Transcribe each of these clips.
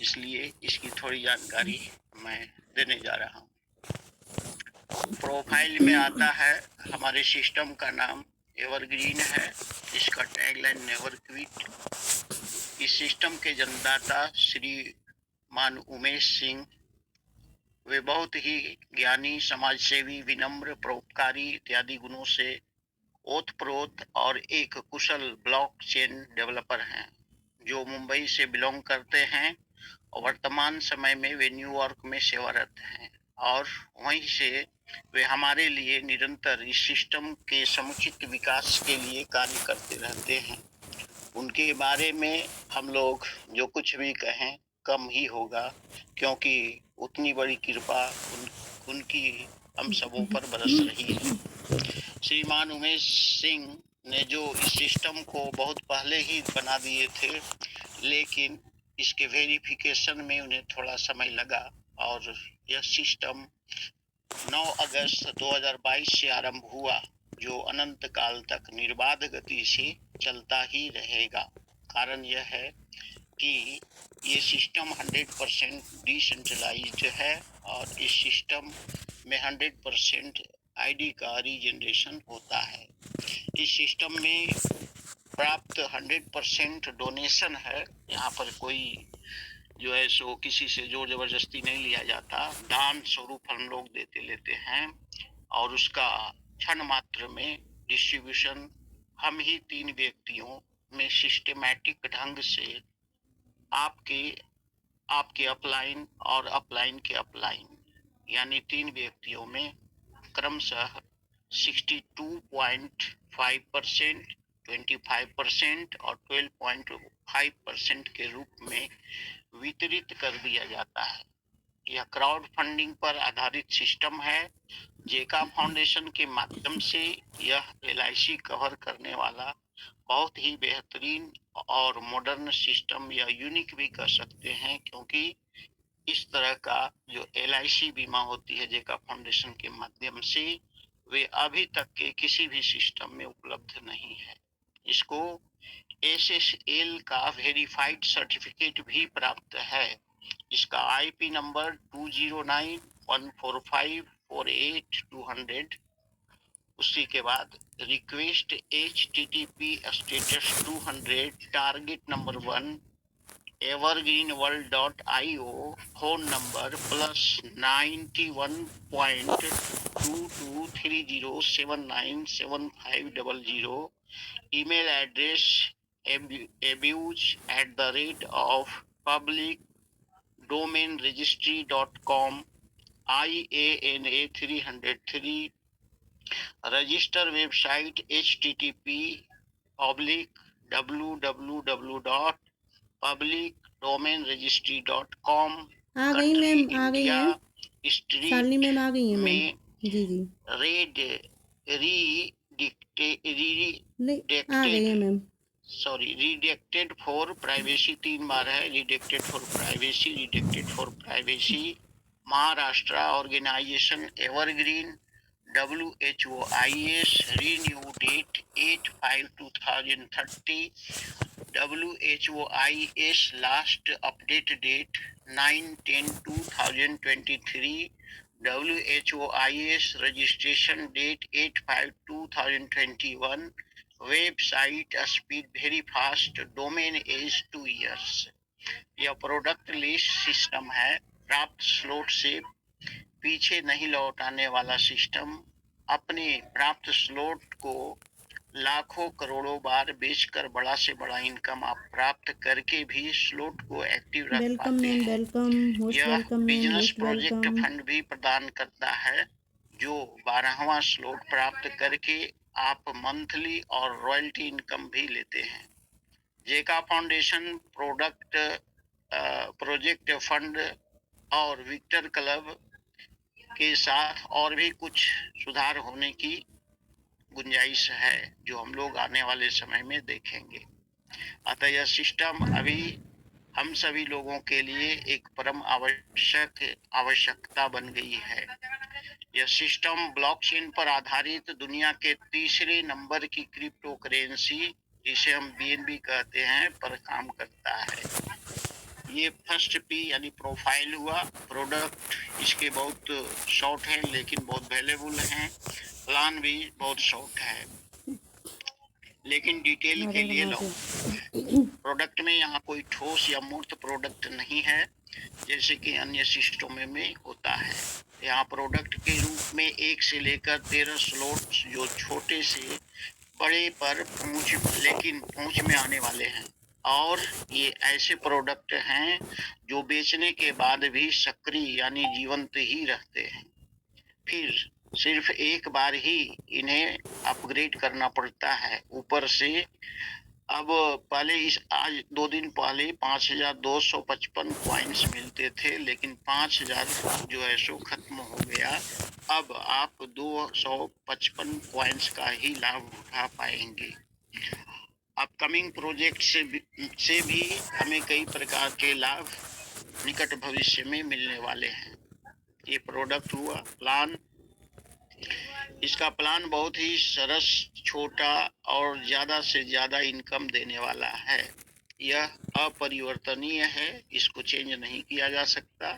इसलिए इसकी थोड़ी जानकारी मैं देने जा रहा हूँ। प्रोफाइल में आता है हमारे सिस्टम का नाम एवरग्रीन है, इसका टैगलाइन नेवर क्विट। इस सिस्टम के जन्मदाता श्रीमान उमेश सिंह, वे बहुत ही ज्ञानी, समाजसेवी, विनम्र, परोपकारी इत्यादि गुणों से ओतप्रोत और एक कुशल ब्लॉकचेन डेवलपर हैं, जो मुंबई से बिलोंग करते हैं और वर्तमान समय में वे न्यूयॉर्क में सेवारत हैं और वहीं से वे हमारे लिए निरंतर इस सिस्टम के समुचित विकास के लिए कार्य करते रहते हैं। उनके बारे में हम लोग जो कुछ भी कहें कम ही होगा, क्योंकि उतनी बड़ी कृपा उनकी हम सबों पर बरस रही है। श्रीमान उमेश सिंह ने जो इस सिस्टम को बहुत पहले ही बना दिए थे, लेकिन इसके वेरिफिकेशन में उन्हें थोड़ा समय लगा और यह सिस्टम 9 अगस्त 2022 से आरंभ हुआ, जो अनंत काल तक निर्बाध गति से चलता ही रहेगा। कारण यह है कि ये सिस्टम 100% डिसेंट्रलाइज्ड है और इस सिस्टम में 100% आईडी का रीजनरेशन होता है। इस सिस्टम में प्राप्त 100% डोनेशन है। यहाँ पर कोई जो है सो किसी से जोर जबरदस्ती नहीं लिया जाता, दान स्वरूप हम लोग देते लेते हैं और उसका क्षण मात्र में डिस्ट्रीब्यूशन हम ही 3 व्यक्तियों में सिस्टेमैटिक ढंग से आपके अपलाइन और अपलाइन के अपलाइन यानी 3 व्यक्तियों में क्रमशः 62.5%, 25% और 12.5% के रूप में वितरित कर दिया जाता है। यह क्राउड फंडिंग पर आधारित सिस्टम है। जेका फाउंडेशन के माध्यम से यह LIC कवर करने वाला बहुत ही बेहतरीन और मॉडर्न सिस्टम या यूनिक भी कह सकते हैं, क्योंकि इस तरह का जो LIC बीमा होती है जेका फाउंडेशन के माध्यम से, वे अभी तक के किसी भी सिस्टम में उपलब्ध नहीं है। इसको SSL का वेरीफाइड सर्टिफिकेट भी प्राप्त है। इसका IP नंबर 20914548200। उसी के बाद request HTTP status 200 target number 1 evergreenworld.io, phone number +912230797500, email address abuse@publicdomainregistry.com, IANA 303, register website http://www.publicdomainregistry.com, आ गई कंट्री मैम, आ गई इंडिया, हैं शालिनी स्ट्रीट मैम, आ गई हैं मैम। में जी जी रेड नहीं, आ गई रिडेक्टेड हैं मैम। रिडेक्टेड फॉर प्राइवेसी 3 बार है, redacted for privacy, redacted for privacy. Maharashtra organisation evergreen, WHOIS, renew date 8/5/2030, WHOIS last update date 9/10/2023, WHOIS registration date 8/5/2021, website speed very fast, domain age 2 years। यह product list system है, प्राप्त slot से पीछे नहीं लौटाने वाला सिस्टम। अपने प्राप्त स्लॉट को लाखों करोड़ों बार बेचकर बड़ा से बड़ा इनकम आप प्राप्त करके भी स्लॉट को एक्टिव रख वेलकम पाते मैम, हैं। वेलकम होस्ट, यह welcome ma'am, business host project welcome. Fund भी प्रदान करता है, जो 12वां स्लॉट प्राप्त करके आप मंथली और रॉयल्टी इनकम भी लेते हैं। जेका फाउंडेशन प्रोजेक्ट फंड और विक्टर क्लब के साथ और भी कुछ सुधार होने की गुंजाइश है, जो हम लोग आने वाले समय में देखेंगे। अतः यह सिस्टम अभी हम सभी लोगों के लिए एक परम आवश्यकता बन गई है। यह सिस्टम ब्लॉकचेन पर आधारित दुनिया के तीसरे नंबर की क्रिप्टो करेंसी, जिसे हम BNB कहते हैं, पर काम करता है। ये फर्स्ट पी यानी प्रोफाइल हुआ। प्रोडक्ट इसके बहुत शॉर्ट हैं लेकिन बहुत वैल्यूबल हैं। प्लान भी बहुत शॉर्ट है लेकिन डिटेल के लिए लो। प्रोडक्ट में यहाँ कोई ठोस या मूर्त प्रोडक्ट नहीं है जैसे कि अन्य सिस्टमों में होता है। यहाँ प्रोडक्ट के रूप में 1 से लेकर 13 स्लॉट्स जो छोटे से बड़े पर पहुंच में आने वाले हैं। और ये ऐसे प्रोडक्ट हैं जो बेचने के बाद भी सक्रिय यानी जीवंत ही रहते हैं। फिर सिर्फ एक बार ही इन्हें अपग्रेड करना पड़ता है ऊपर से। अब पहले आज 2 दिन पहले 5,255 कॉइन्स मिलते थे लेकिन 5,000 जो है सो खत्म हो गया। अब आप 255 कॉइन्स का ही लाभ उठा पाएंगे। अपकमिंग प्रोजेक्ट से भी हमें कई प्रकार के लाभ निकट भविष्य में मिलने वाले हैं। ये प्रोडक्ट हुआ। प्लान, इसका प्लान बहुत ही सरस, छोटा और ज्यादा से ज्यादा इनकम देने वाला है। यह अपरिवर्तनीय है, इसको चेंज नहीं किया जा सकता।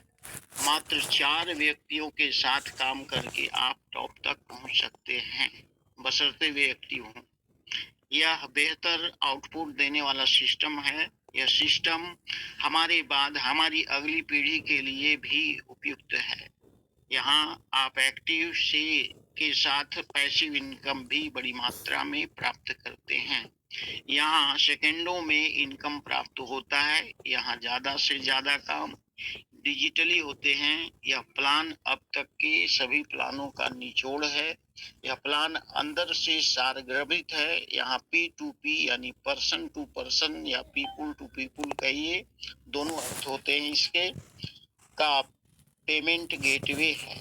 मात्र 4 व्यक्तियों के साथ काम करके आप टॉप तक पहुंच सकते हैं बशर्ते वे एक्टिव हों। यह बेहतर आउटपुट देने वाला सिस्टम है। यह सिस्टम हमारे बाद हमारी अगली पीढ़ी के लिए भी उपयुक्त है। यहाँ आप एक्टिव से के साथ पैसिव इनकम भी बड़ी मात्रा में प्राप्त करते हैं। यहाँ सेकंडों में इनकम प्राप्त होता है। यहाँ ज्यादा से ज्यादा काम डिजिटली होते हैं। यह प्लान अब तक के सभी प्लानों का निचोड़ है। यह प्लान अंदर से सारगर्भित है। यहाँ P2P यानी पर्सन टू पर्सन या पीपुल टू पीपुल कहिए, दोनों अर्थ होते हैं इसके, का पेमेंट गेटवे है।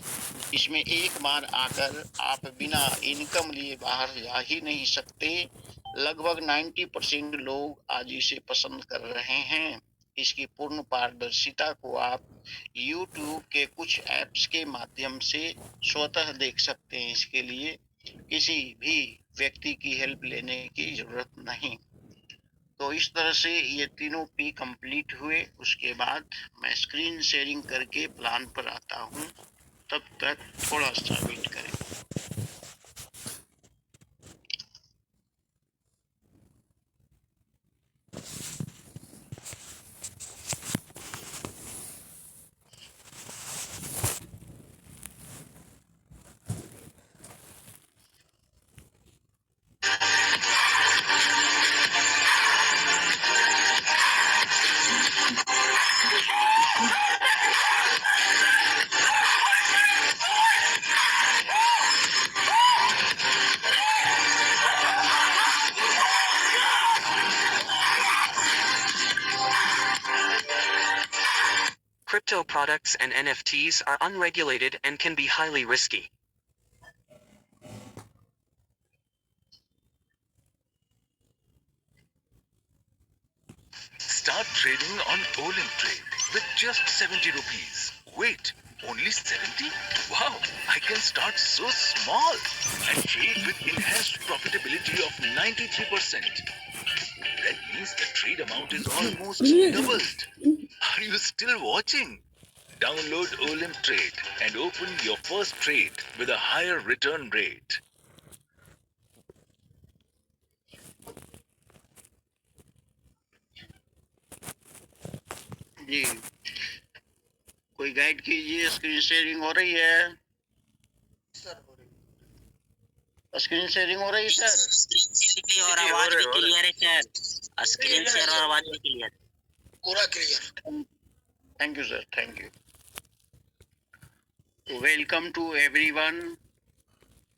इसमें एक बार आकर आप बिना इनकम लिए बाहर जा ही नहीं सकते। लगभग 90% लोग आज इसे पसंद कर रहे हैं। इसकी पूर्ण पारदर्शिता को आप YouTube के कुछ ऐप्स के माध्यम से स्वतः देख सकते हैं। इसके लिए किसी भी व्यक्ति की हेल्प लेने की जरूरत नहीं। तो इस तरह से ये तीनों पी कंप्लीट हुए। उसके बाद मैं स्क्रीन शेयरिंग करके प्लान पर आता हूँ। तब तक थोड़ा सा वेट करें। Crypto products and NFTs are unregulated and can be highly risky. Start trading on Olymp Trade with just 70 rupees. Wait, only 70? Wow, I can start so small and trade with enhanced profitability of 93%. That means the trade amount is almost doubled. Are you still watching? Download Olymp Trade and open your first trade with a higher return rate. जी, कोई guide कीजिए। Screen sharing हो रही है? Screen sharing हो रही है sir? और आवाज भी क्लियर है सर। स्क्रीन शेयर और आवाज भी क्लियर, पूरा clear. Thank you sir, thank you. Welcome to everyone.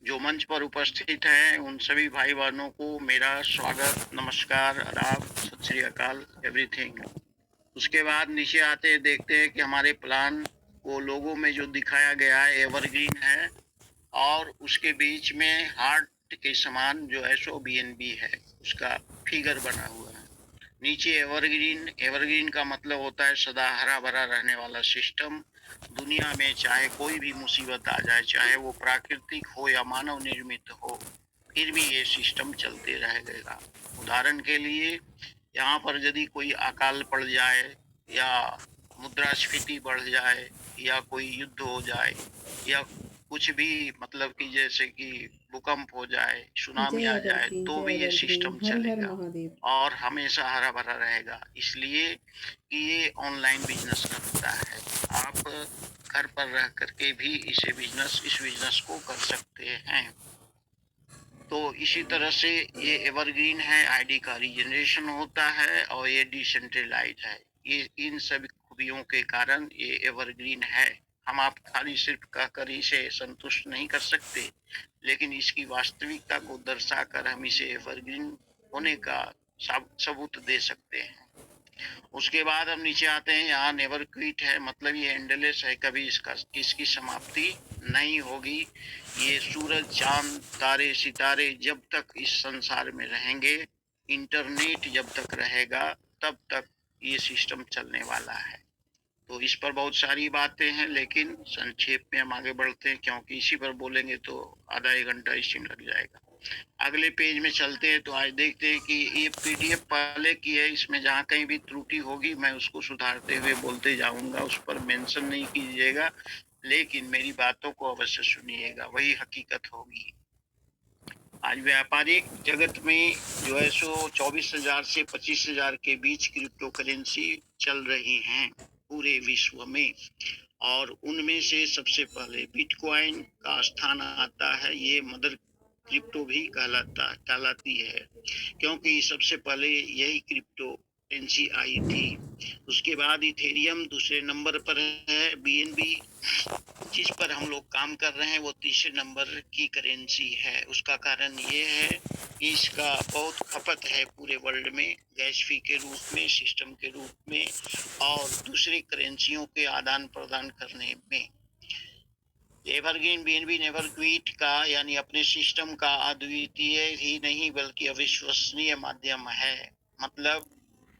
जो मंच पर उपस्थित हैं उन सभी भाई बहनों को मेरा स्वागत, नमस्कार, आदाब, सत श्री अकाल, एवरीथिंग। उसके बाद नीचे आते देखते हैं कि हमारे प्लान को लोगों में जो दिखाया गया है एवरग्रीन है और उसके बीच में हार्ट के समान जो है सो BNB है, उसका फिगर बना हुआ है। नीचे एवरग्रीन, एवरग्रीन का मतलब होता है सदा हरा भरा रहने वाला सिस्टम। दुनिया में चाहे कोई भी मुसीबत आ जाए, चाहे वो प्राकृतिक हो या मानव निर्मित हो, फिर भी ये सिस्टम चलते रहेगा। उदाहरण के लिए यहाँ पर यदि कोई अकाल पड़ जाए या मुद्रास्फीति बढ़ जाए या कोई युद्ध हो जाए या कुछ भी मतलब कि जैसे कि भूकंप हो जाए, सुनामी जय आ जाए, एवरग्रीन, तो जय भी ये एवरग्रीन, सिस्टम हर हर चलेगा महादेव। और हमेशा हरा भरा रहेगा, इसलिए कि ये ऑनलाइन बिजनेस करता है। आप घर पर रह करके भी इस बिजनेस को कर सकते हैं। तो इसी तरह से ये एवरग्रीन है, आईडी का रीजनरेशन होता है और ये डिसेंट्रलाइज है। ये इन सभी खूबियों के कारण ये एवरग्रीन है। हम आप खाली सिर्फ कहकर इसे संतुष्ट नहीं कर सकते, लेकिन इसकी वास्तविकता को दर्शाकर हम इसे एवरग्रीन होने का सबूत दे सकते हैं। उसके बाद हम नीचे आते हैं, यहाँ नेवर क्विट है, मतलब ये एंडलेस है, कभी इसकी समाप्ति नहीं होगी। ये सूरज, चांद, तारे, सितारे जब तक इस संसार में रहेंगे, इंटरनेट जब तक रहेगा, तब तक ये सिस्टम चलने वाला है। तो इस पर बहुत सारी बातें हैं, लेकिन संक्षेप में हम आगे बढ़ते हैं, क्योंकि इसी पर बोलेंगे तो आधा एक घंटा इसी में लग जाएगा। अगले पेज में चलते हैं, तो आज देखते हैं कि ये पीडीएफ पहले की है, इसमें जहाँ कहीं भी त्रुटि होगी मैं उसको सुधारते हुए बोलते जाऊंगा, उस पर मेंशन नहीं कीजिएगा, लेकिन मेरी बातों को अवश्य सुनिएगा, वही हकीकत होगी। आज व्यापारिक जगत में जो है सो 24,000 से 25,000 के बीच क्रिप्टो करेंसी चल रही हैं पूरे विश्व में, और उनमें से सबसे पहले बिटकॉइन का स्थान आता है। ये मदर क्रिप्टो भी कहलाती है, क्योंकि सबसे पहले यही क्रिप्टो करेंसी आई थी। उसके बाद इथेरियम दूसरे नंबर पर है। बीएनबी जिस पर हम लोग काम कर रहे हैं वो तीसरे नंबर की करेंसी है। उसका कारण ये है कि इसका बहुत खपत है पूरे वर्ल्ड में, गैस फी के रूप में, सिस्टम के रूप में और दूसरी करेंसियों के आदान प्रदान करने में। एवरग्रीन बीएनबी नेवर क्विट का यानी अपने सिस्टम का अद्वितीय ही नहीं बल्कि अविश्वसनीय माध्यम है। मतलब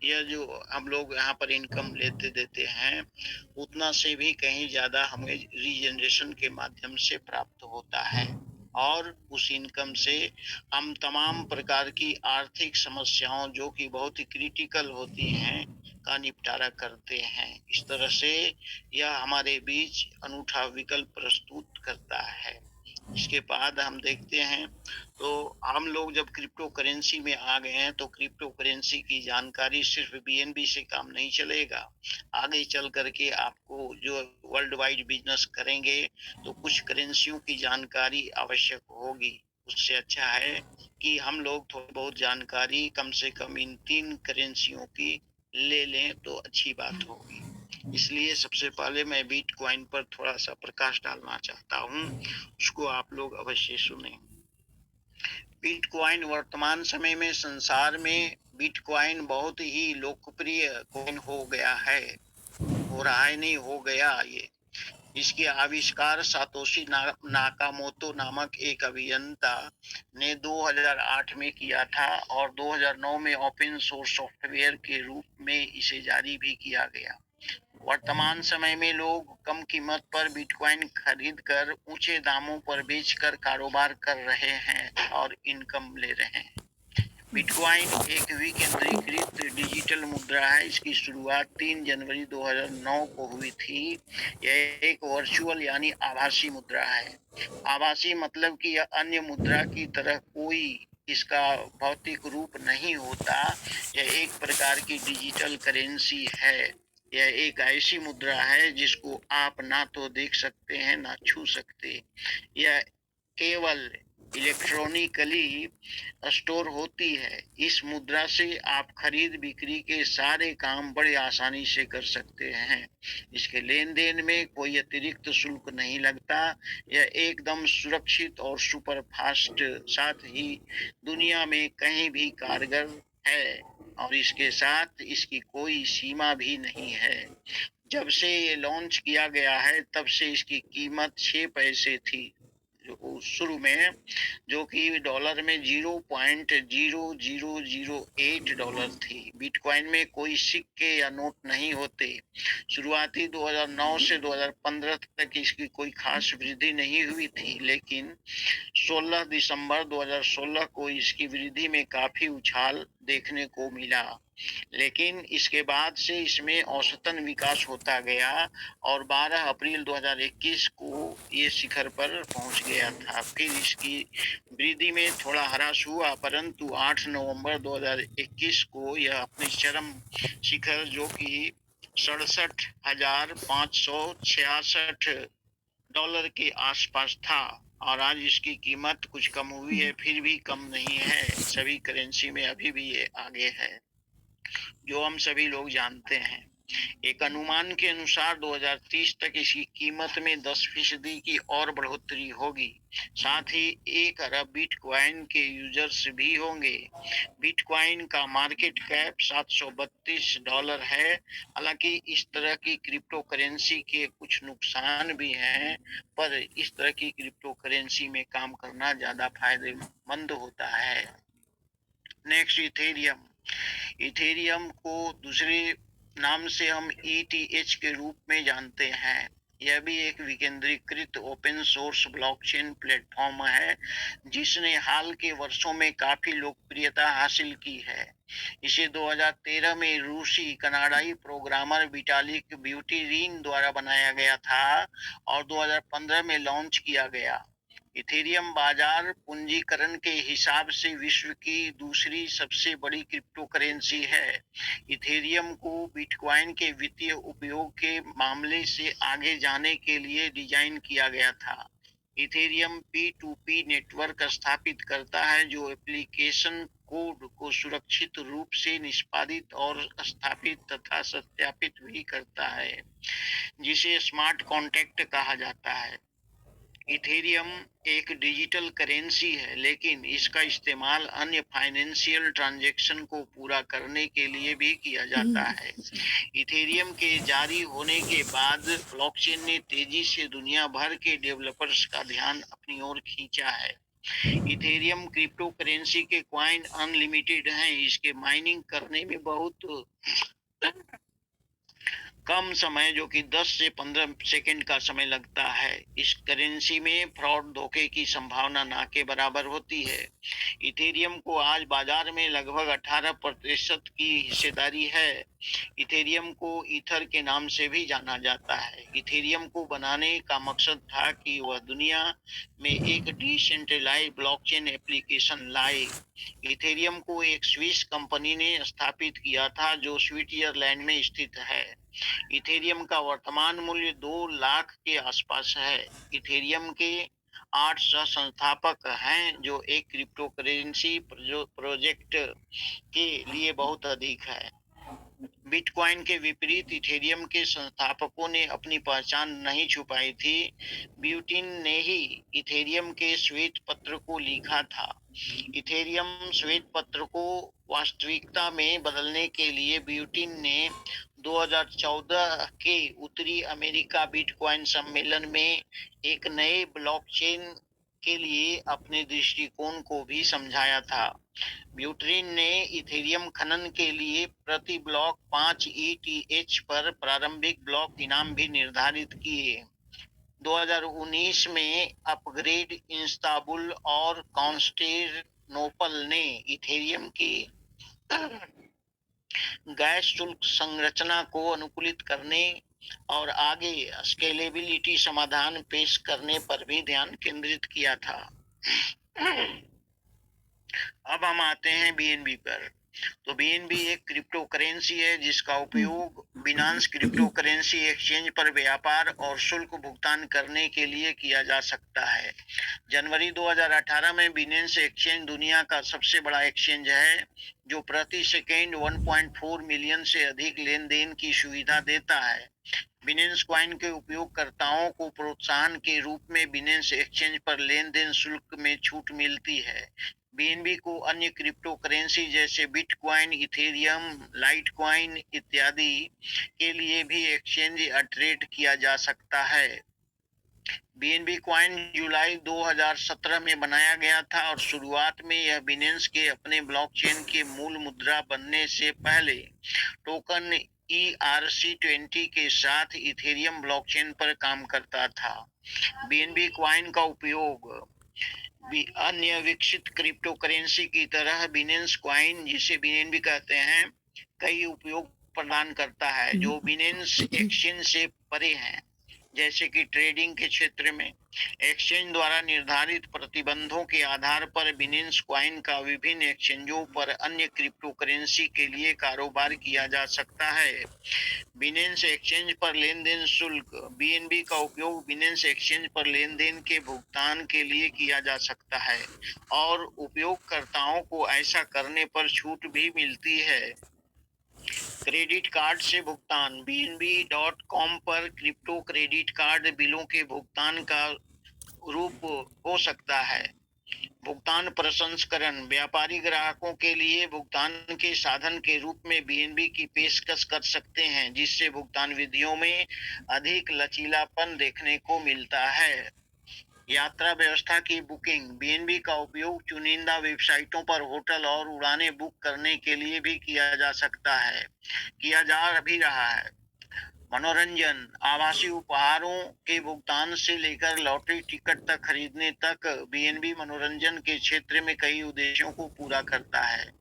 यह जो हम लोग यहाँ पर इनकम लेते देते हैं, उतना से भी कहीं ज्यादा हमें रीजनरेशन के माध्यम से प्राप्त होता है, और उस इनकम से हम तमाम प्रकार की आर्थिक समस्याओं जो कि बहुत ही क्रिटिकल होती हैं का निपटारा करते हैं। इस तरह से यह हमारे बीच अनूठा विकल्प प्रस्तुत करता है। इसके बाद हम देखते हैं, तो हम लोग जब क्रिप्टो करेंसी में आ गए हैं, तो क्रिप्टो करेंसी की जानकारी सिर्फ बीएनबी से काम नहीं चलेगा। आगे चल करके आपको जो वर्ल्ड वाइड बिजनेस करेंगे तो कुछ करेंसियों की जानकारी आवश्यक होगी। उससे अच्छा है कि हम लोग थोड़ी बहुत जानकारी कम से कम इन 3 करेंसियों की ले लें तो अच्छी बात होगी। इसलिए सबसे पहले मैं बिटकॉइन पर थोड़ा सा प्रकाश डालना चाहता हूँ, उसको आप लोग अवश्य सुने। बिटकॉइन वर्तमान समय में संसार में बिटकॉइन बहुत ही लोकप्रिय कॉइन हो गया है, हो रहा है नहीं हो गया। ये इसके आविष्कार सातोशी नाकामोतो नामक एक अभियंता ने 2008 में किया था, और 2009 में ओपन सोर्स सॉफ्टवेयर के रूप में इसे जारी भी किया गया। वर्तमान समय में लोग कम कीमत पर बिटकॉइन खरीद कर ऊंचे दामों पर बेचकर कारोबार कर रहे हैं और इनकम ले रहे हैं। बिटकॉइन एक विकेंद्रीकृत डिजिटल मुद्रा है। इसकी शुरुआत 3 जनवरी 2009 को हुई थी। यह एक वर्चुअल यानी आभासी मुद्रा है। आभासी मतलब कि यह अन्य मुद्रा की तरह कोई इसका भौतिक रूप नहीं होता। यह एक प्रकार की डिजिटल करेंसी है। यह एक ऐसी मुद्रा है जिसको आप ना तो देख सकते हैं ना छू सकते। यह केवल इलेक्ट्रॉनिकली स्टोर होती है। इस मुद्रा से आप खरीद बिक्री के सारे काम बड़े आसानी से कर सकते हैं। इसके लेन देन में कोई अतिरिक्त शुल्क नहीं लगता। यह एकदम सुरक्षित और सुपर फास्ट, साथ ही दुनिया में कहीं भी कारगर है, और इसके साथ इसकी कोई सीमा भी नहीं है। जब से ये लॉन्च किया गया है तब से इसकी कीमत 6 पैसे थी जो शुरू में, जो कि डॉलर में $0.0008 थी। बिटकॉइन में कोई सिक्के या नोट नहीं होते। शुरुआती 2009 से 2015 तक इसकी कोई खास वृद्धि नहीं हुई थी, लेकिन 16 दिसंबर 2016 को इसकी वृद्धि में काफी उछाल देखने को मिला, लेकिन इसके बाद से इसमें औसतन विकास होता गया और 12 अप्रैल 2021 को ये शिखर पर पहुंच गया था। फिर इसकी वृद्धि में थोड़ा ह्रास हुआ, परंतु 8 नवंबर 2021 को यह अपने चरम शिखर जो कि $67,566 के आसपास था, और आज इसकी कीमत कुछ कम हुई है, फिर भी कम नहीं है। सभी करेंसी में अभी भी ये आगे है, जो हम सभी लोग जानते हैं। एक अनुमान के अनुसार 2030 तक इसकी कीमत में 10% की और बढ़ोतरी होगी। साथ ही 1 अरब बिटकॉइन के यूजर्स भी होंगे। बिटकॉइन का मार्केट कैप $732 है। हालांकि इस तरह की क्रिप्टो करेंसी के कुछ नुकसान भी हैं, पर इस तरह की क्रिप्टो करेंसी में काम करना ज्यादा फायदेमंद होता है। Next, Ethereum. इथेरियम को दूसरे नाम से हम ETH के रूप में जानते हैं। यह भी एक विकेंद्रीकृत ओपन सोर्स ब्लॉकचेन प्लेटफॉर्म है, जिसने हाल के वर्षों में काफी लोकप्रियता हासिल की है। इसे 2013 में रूसी कनाडाई प्रोग्रामर विटालिक ब्यूटेरिन द्वारा बनाया गया था और 2015 में लॉन्च किया गया। इथेरियम बाजार पूंजीकरण के हिसाब से विश्व की दूसरी सबसे बड़ी क्रिप्टो करेंसी है। इथेरियम को बिटकॉइन के वित्तीय उपयोग के मामले से आगे जाने के लिए डिजाइन किया गया था। इथेरियम P2P नेटवर्क स्थापित करता है, जो एप्लीकेशन कोड को सुरक्षित रूप से निष्पादित और स्थापित तथा सत्यापित भी करता है, जिसे स्मार्ट कॉन्ट्रैक्ट कहा जाता है। इथेरियम एक डिजिटल करेंसी है, लेकिन इसका इस्तेमाल अन्य फाइनेंशियल ट्रांजैक्शन को पूरा करने के लिए भी किया जाता है। इथेरियम के जारी होने के बाद ब्लॉकचेन ने तेजी से दुनिया भर के डेवलपर्स का ध्यान अपनी ओर खींचा है। इथेरियम क्रिप्टो करेंसी के कॉइन अनलिमिटेड हैं। इसके माइनिंग करने में बहुत कम समय, जो कि 10 से 15 सेकंड का समय लगता है। इस करेंसी में फ्रॉड, धोखे की संभावना ना के बराबर होती है। इथेरियम को आज बाजार में लगभग 18% की हिस्सेदारी है। इथेरियम को ईथर के नाम से भी जाना जाता है। इथेरियम को बनाने का मकसद था कि वह दुनिया में एक डिसेंट्रलाइज्ड ब्लॉकचेन एप्लीकेशन लाए। इथेरियम को एक स्विस कंपनी ने स्थापित किया था, जो स्विट्जरलैंड में स्थित है। इथेरियम का वर्तमान मूल्य 2 लाख के आसपास है। इथेरियम के 8 सह संस्थापक हैं, जो एक क्रिप्टो करेंसी प्रोजेक्ट के लिए बहुत अधिक है। बिटकॉइन के विपरीत इथेरियम के संस्थापकों ने अपनी पहचान नहीं छुपाई थी। ब्यूटिन ने ही इथेरियम के श्वेत पत्र को लिखा था। इथेरियम श्वेत पत्र को वास्तविकता में बदलने के लिए ब्यूटिन ने 2014 के उत्तरी अमेरिका बिटकॉइन सम्मेलन में एक नए ब्लॉकचेन के लिए अपने दृष्टिकोण को भी समझाया था। ब्यूटरीन ने इथेरियम खनन के लिए प्रति ब्लॉक 5 ETH पर प्रारंभिक ब्लॉक इनाम भी निर्धारित किए। 2019 में अपग्रेड, इस्तांबुल और कॉन्स्टेंटिनोपल ने इथेरियम की गैस शुल्क संरचना को अनुकूलित करने और आगे स्केलेबिलिटी समाधान पेश करने पर भी ध्यान केंद्रित किया था। अब हम आते हैं BNB पर। तो BNB एक क्रिप्टो करेंसी है, जिसका उपयोग बिनांस क्रिप्टो करेंसी एक्सचेंज पर व्यापार और शुल्क भुगतान करने के लिए किया जा सकता है। जनवरी 2018 में बिनेंस एक्सचेंज दुनिया का सबसे बड़ा एक्सचेंज है, जो प्रति सेकेंड 1.4 मिलियन से अधिक लेन देन की सुविधा देता है। बिनेंस कॉइन के उपयोगकर्ताओं को प्रोत्साहन के रूप में बिनेंस एक्सचेंज पर लेन देन शुल्क में छूट मिलती है। BNB को अन्य क्रिप्टो करेंसी जैसे बिटकॉइन, इथेरियम, लाइटकॉइन इत्यादि के लिए भी एक्सचेंज ट्रेड किया जा सकता है। BNB कॉइन जुलाई 2017 में बनाया गया था और शुरुआत में यह बिनेंस के अपने ब्लॉकचेन के मूल मुद्रा बनने से पहले टोकन ERC20 के साथ इथेरियम ब्लॉकचेन पर काम करता था। BNB कॉइन का उपयोग अन्य विकसित क्रिप्टो करेंसी की तरह बिनेंस कॉइन, जिसे बीएनबी कहते हैं, कई उपयोग प्रदान करता है जो बिनेंस एक्सचेंज से परे हैं, जैसे कि ट्रेडिंग के क्षेत्र में एक्सचेंज द्वारा निर्धारित प्रतिबंधों के आधार पर बिनेंस कॉइन का विभिन्न एक्सचेंजों पर अन्य क्रिप्टो करेंसी के लिए कारोबार किया जा सकता है। बिनेंस एक्सचेंज पर लेनदेन शुल्क। बीएनबी का उपयोग बिनेंस एक्सचेंज पर लेनदेन के भुगतान के लिए किया जा सकता है और उपयोगकर्ताओं को ऐसा करने पर छूट भी मिलती है। क्रेडिट कार्ड से भुगतान। bnb.com पर क्रिप्टो क्रेडिट कार्ड बिलों के भुगतान का रूप हो सकता है। भुगतान प्रसंस्करण। व्यापारी ग्राहकों के लिए भुगतान के साधन के रूप में बीएनबी की पेशकश कर सकते हैं, जिससे भुगतान विधियों में अधिक लचीलापन देखने को मिलता है। यात्रा व्यवस्था की बुकिंग। बीएनबी का उपयोग चुनिंदा वेबसाइटों पर होटल और उड़ानें बुक करने के लिए भी किया जा भी रहा है। मनोरंजन। आभासी उपहारों के भुगतान से लेकर लॉटरी टिकट तक खरीदने तक बीएनबी मनोरंजन के क्षेत्र में कई उद्देश्यों को पूरा करता है।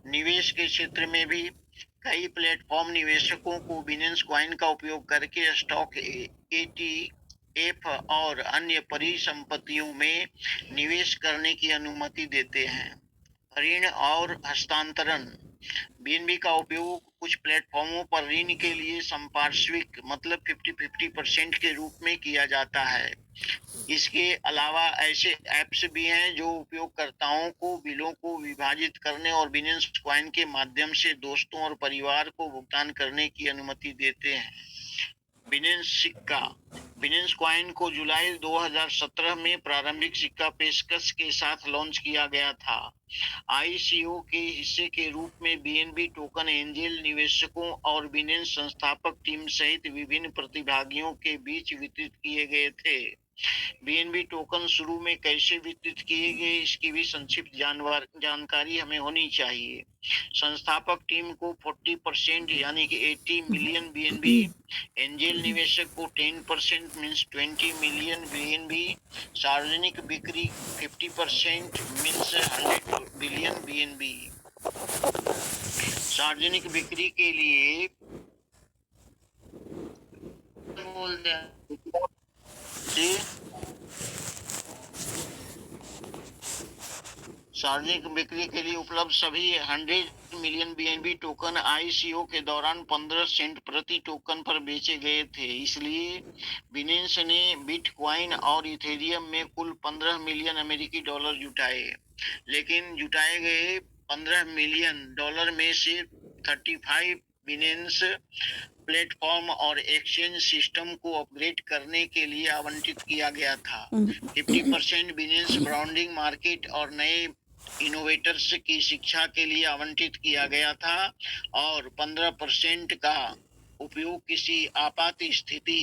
निवेश के क्षेत्र में भी कई प्लेटफॉर्म निवेशकों को बिनेंस कॉइन का उपयोग करके स्टॉक, ETF और अन्य परिसंपत्तियों में निवेश करने की अनुमति देते हैं। ऋण और हस्तांतरण। बीएनबी का उपयोग कुछ प्लेटफॉर्मों पर ऋण के लिए संपार्श्विक मतलब 50-50% के रूप में किया जाता है। इसके अलावा ऐसे ऐप्स भी हैं जो उपयोगकर्ताओं को बिलों को विभाजित करने और बिनेंस कॉइन के माध्यम से दोस्तों और परिवार को भुगतान करने की अनुमति देते हैं। बिनेंस सिक्का। बिनेंस कॉइन को जुलाई 2017 में प्रारंभिक सिक्का पेशकश के साथ लॉन्च किया गया था। ICO के हिस्से के रूप में बीएनबी टोकन एंजेल निवेशकों और बिनेंस संस्थापक टीम सहित विभिन्न प्रतिभागियों के बीच वितरित किए गए थे। बीएनबी टोकन शुरू में कैसे वितरित किए गए, इसकी भी संक्षिप्त जानकारी हमें होनी चाहिए। संस्थापक टीम को 40% यानी कि 80 मिलियन बीएनबी, एंजेल निवेशक को 10% मीन्स 20 मिलियन बीएनबी, सार्वजनिक बिक्री 50% मीन्स 100 बिलियन बीएनबी। सार्वजनिक बिक्री के लिए बोल दिया। सार्वजनिक बिक्री के लिए उपलब्ध सभी 100 मिलियन बीएनबी टोकन ICO के दौरान 15 सेंट प्रति टोकन पर बेचे गए थे। इसलिए बिनेंस ने बिटकॉइन और इथेरियम में कुल 15 मिलियन अमेरिकी डॉलर जुटाए, लेकिन जुटाए गए 15 मिलियन डॉलर में से 35 बिनेंस प्लेटफॉर्म और एक्सचेंज सिस्टम को अपग्रेड करने के लिए आवंटित किया गया था। 50% बिनेंस ब्रांडिंग, मार्केट और नए इनोवेटर्स की शिक्षा के लिए आवंटित किया गया था और 15% का उपयोग किसी आपात स्थिति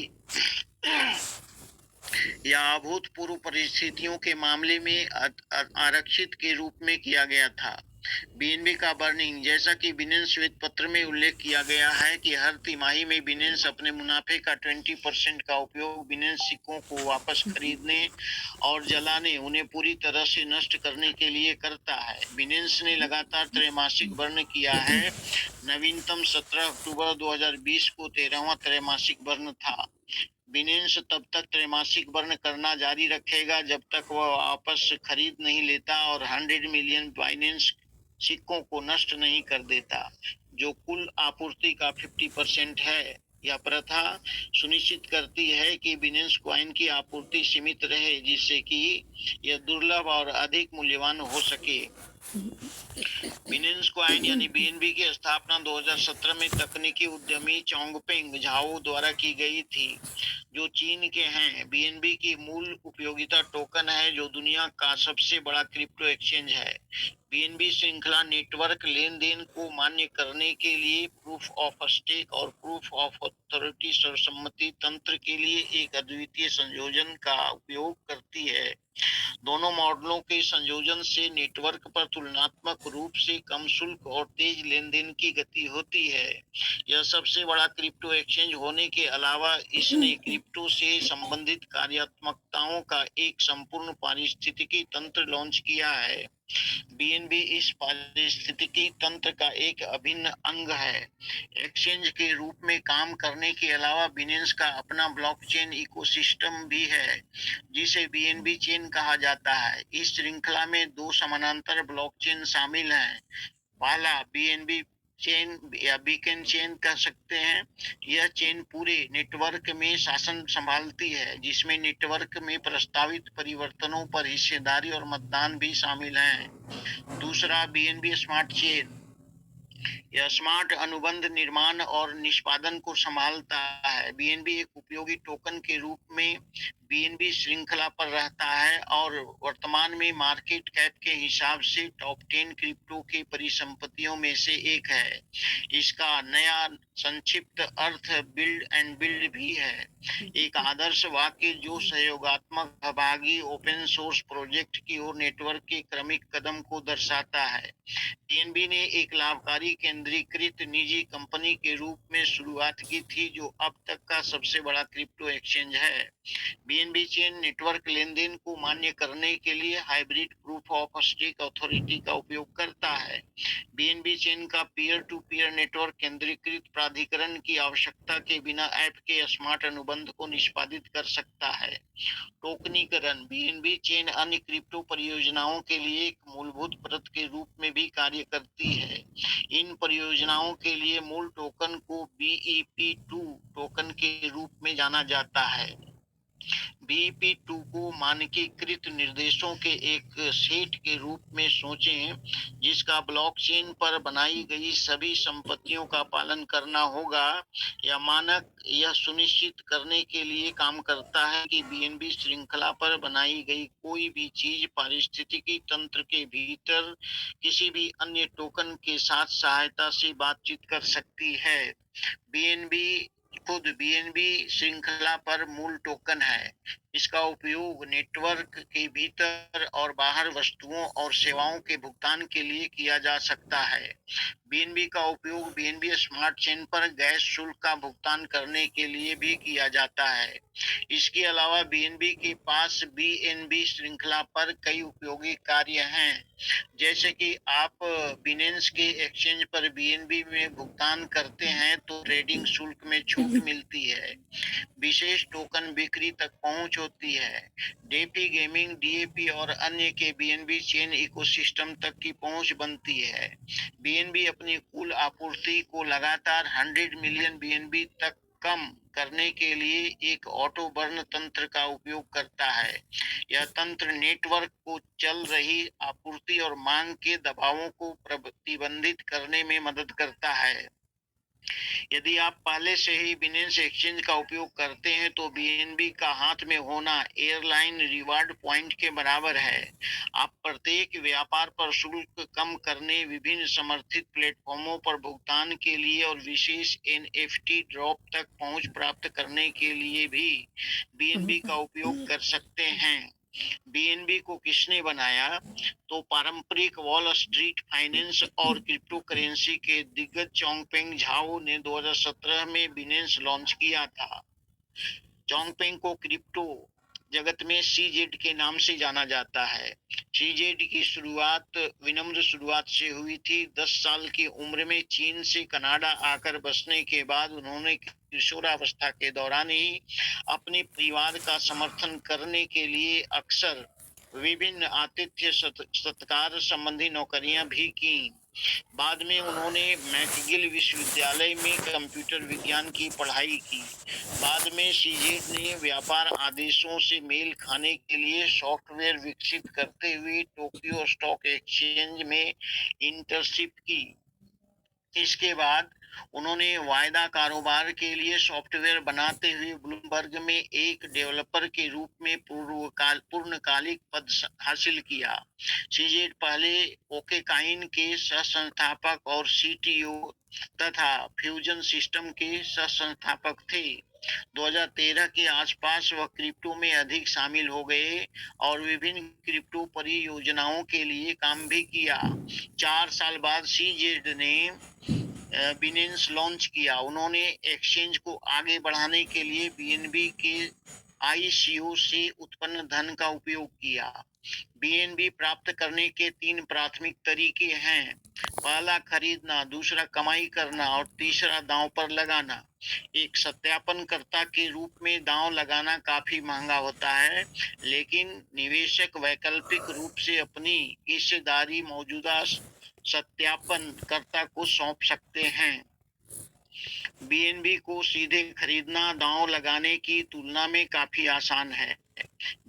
या अभूतपूर्व परिस्थितियों के मामले में आरक्षित के रूप में किया गया था। बीएनबी का बर्निंग। जैसा कि बिनेंस श्वेत पत्र में उल्लेख किया गया है कि हर तिमाही में बिनेंस अपने मुनाफे का 20% का उपयोग बिनेंस सिक्कों को वापस खरीदने और जलाने, उन्हें पूरी तरह से नष्ट करने के लिए करता है। बिनेंस ने लगातार त्रैमासिक बर्न किया है। नवीनतम 17 अक्टूबर 2020 को 13वां त्रैमासिक बर्न था। बिनेंस तब तक त्रैमासिक बर्न करना जारी रखेगा जब तक वह वापस खरीद नहीं लेता और 100 मिलियन बाइनेंस सिक्कों को नष्ट नहीं कर देता, जो कुल आपूर्ति का 50% है। यह प्रथा सुनिश्चित करती है कि बिनेंस कॉइन की आपूर्ति सीमित रहे, जिससे कि यह दुर्लभ और अधिक मूल्यवान हो सके। बिनेंस कॉइन यानी बीएनबी की स्थापना 2017 में तकनीकी उद्यमी चोंगपेंग झाओ द्वारा की गई थी, जो चीन के हैं। बीएनबी की मूल उपयोगिता टोकन है, जो दुनिया का सबसे बड़ा क्रिप्टो एक्सचेंज है। बीएनबी श्रृंखला नेटवर्क लेन देन को मान्य करने के लिए प्रूफ ऑफ स्टेक और प्रूफ ऑफ अथॉरिटी सर्वसम्मति तंत्र के लिए एक अद्वितीय संयोजन का उपयोग करती है। दोनों मॉडलों के संयोजन से नेटवर्क पर तुलनात्मक रूप से कम शुल्क और तेज लेन देन की गति होती है। यह सबसे बड़ा क्रिप्टो एक्सचेंज होने के अलावा इसने क्रिप्टो से संबंधित कार्यात्मकताओं का एक संपूर्ण पारिस्थितिकी तंत्र लॉन्च किया है। बीएनबी इस पारिस्थितिकी तंत्र का एक अभिन्न अंग है। एक्सचेंज के रूप में काम करने के अलावा बिनेंस का अपना ब्लॉकचेन इकोसिस्टम भी है, जिसे बीएनबी चेन कहा जाता है। इस श्रृंखला में 2 समानांतर ब्लॉकचेन शामिल हैं। पहला बीएनबी चेन या बीकन चेन कह सकते हैं। यह चेन पूरे नेटवर्क में शासन संभालती है, जिसमें नेटवर्क में प्रस्तावित परिवर्तनों पर हिस्सेदारी और मतदान भी शामिल हैं। दूसरा बीएनबी स्मार्ट चेन, यह स्मार्ट अनुबंध निर्माण और निष्पादन को संभालता है। बीएनबी एक उपयोगी टोकन के रूप में बीएनबी श्रृंखला पर रहता है और वर्तमान में मार्केट कैप के हिसाब से टॉप 10 क्रिप्टो के परिसंपत्तियों में से एक है। इसका नया संक्षिप्त अर्थ बिल्ड एंड बिल्ड भी है, एक आदर्श वाक्य जो सहयोगात्मक सहभागी ओपन सोर्स प्रोजेक्ट की ओर नेटवर्क के क्रमिक कदम को दर्शाता है। बीएनबी ने एक लाभकारी केंद्रीकृत निजी कंपनी के रूप में शुरुआत की थी, जो अब तक का सबसे बड़ा क्रिप्टो एक्सचेंज है। बीएनबी चेन नेटवर्क लेनदेन को मान्य करने के लिए hybrid proof of stake authority का उपयोग करता है। बीएनबी चेन का पीयर टू पीयर नेटवर्क केंद्रीकृत प्राधिकरण की आवश्यकता के बिना ऐप के स्मार्ट अनुबंध को निष्पादित कर सकता है। टोकनीकरण, बीएनबी चेन अन्य क्रिप्टो परियोजनाओं के लिए एक मूलभूत परत के रूप में भी कार्य करती है। इन परियोजनाओं के लिए मूल टोकन को BEP2 टोकन के रूप में जाना जाता है। BEP2 को मानकीकृत निर्देशों के एक सेट के रूप में सोचें, जिसका ब्लॉकचेन पर बनाई गई सभी संपत्तियों का पालन करना होगा। यह मानक यह सुनिश्चित करने के लिए काम करता है कि बीएनबी श्रृंखला पर बनाई गई कोई भी चीज पारिस्थितिकी तंत्र के भीतर किसी भी अन्य टोकन के साथ सहायता से बातचीत कर सकती है। बीएनबी खुद बीएनबी श्रृंखला पर मूल टोकन है। इसका उपयोग नेटवर्क के भीतर और बाहर वस्तुओं और सेवाओं के भुगतान के लिए किया जा सकता है। बीएनबी का उपयोग बीएनबी स्मार्ट चेन पर गैस शुल्क का भुगतान करने के लिए भी किया जाता है। इसके अलावा बीएनबी के पास बीएनबी श्रृंखला पर कई उपयोगी कार्य हैं, जैसे कि आप बिनेंस के एक्सचेंज पर बीएनबी में भुगतान करते हैं तो ट्रेडिंग शुल्क में छूट मिलती है, विशेष टोकन बिक्री तक पहुंच होती है, डेफी गेमिंग, डीएपी और अन्य के बीएनबी चेन इकोसिस्टम तक की पहुंच बनती है। बीएनबी अपनी कुल आपूर्ति को लगातार 100 मिलियन बीएनबी तक कम करने के लिए एक ऑटो बर्न तंत्र का उपयोग करता है। यह तंत्र नेटवर्क को चल रही आपूर्ति और मांग के दबावों को प्रतिबंधित करने में मदद करता है। यदि आप पहले से ही बिनेंस एक्सचेंज का उपयोग करते हैं तो बीएनबी का हाथ में होना एयरलाइन रिवार्ड पॉइंट के बराबर है। आप प्रत्येक व्यापार पर शुल्क कम करने, विभिन्न समर्थित प्लेटफॉर्मों पर भुगतान के लिए और विशेष एनएफटी ड्रॉप तक पहुंच प्राप्त करने के लिए भी बीएनबी का उपयोग कर सकते हैं। बीएनबी को किसने बनाया? तो पारंपरिक वॉल स्ट्रीट फाइनेंस और क्रिप्टो करेंसी के दिग्गज चोंगपेंग झाओ ने 2017 में बिनेंस लॉन्च किया था। चोंगपेंग को क्रिप्टो जगत में सीजेड के नाम से जाना जाता है। सीजेड की शुरुआत विनम्र शुरुआत से हुई थी। 10 साल की उम्र में चीन से कनाडा आकर बसने के बाद उन्होंने किशोरावस्था के दौरान ही अपने परिवार का समर्थन करने के लिए अक्सर विभिन्न आतिथ्य सत्कार संबंधी नौकरियां भी की। बाद में उन्होंने मैकगिल विश्वविद्यालय में कंप्यूटर विज्ञान की पढ़ाई की। बाद में सीजेड ने व्यापार आदेशों से मेल खाने के लिए सॉफ्टवेयर विकसित करते हुए टोक्यो स्टॉक एक्सचेंज में इंटर्नशिप की। इसके बाद उन्होंने वायदा कारोबार के लिए सॉफ्टवेयर बनाते हुए ब्लूमबर्ग में एक डेवलपर के रूप में पूर्णकालिक पद हासिल किया। सीजेड पहले ओकेकाइन के सह संस्थापक और सीटीओ तथा फ्यूजन सिस्टम के सह संस्थापक थे। 2013 के आसपास वह क्रिप्टो में अधिक शामिल हो गए और विभिन्न क्रिप्टो परियोजनाओं के लिए काम भी किया। 4 साल बाद सीजेड ने बिनेंस लॉन्च किया। उन्होंने एक्सचेंज को आगे बढ़ाने के लिए बीएनबी के आईसीओ से उत्पन्न धन का उपयोग किया। बीएनबी प्राप्त करने के 3 प्राथमिक तरीके हैं। पहला खरीदना, दूसरा कमाई करना और तीसरा दांव पर लगाना। एक सत्यापनकर्ता के रूप में दांव लगाना काफी महंगा होता है, लेकिन निवेशक वैकल्पिक रूप से अपनी हिस्सेदारी मौजूदा सत्यापनकर्ता को सौंप सकते हैं। बीएनबी को सीधे खरीदना दांव लगाने की तुलना में काफी आसान है।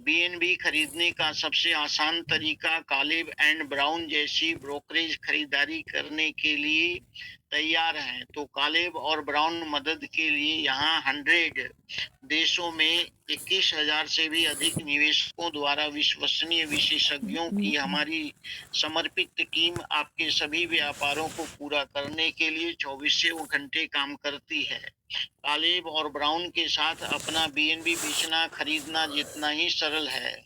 बीएनबी खरीदने का सबसे आसान तरीका कालेब एंड ब्राउन जैसी ब्रोकरेज खरीदारी करने के लिए तैयार हैं, तो कालेब और ब्राउन मदद के लिए यहाँ 100 देशों में 21,000 से भी अधिक निवेशकों द्वारा विश्वसनीय विशेषज्ञों की हमारी समर्पित टीम आपके सभी व्यापारों को पूरा करने के लिए 24 घंटे काम करती है। कालेब और ब्राउन के साथ अपना बीएनबी बेचना खरीदना जितना ही सरल है।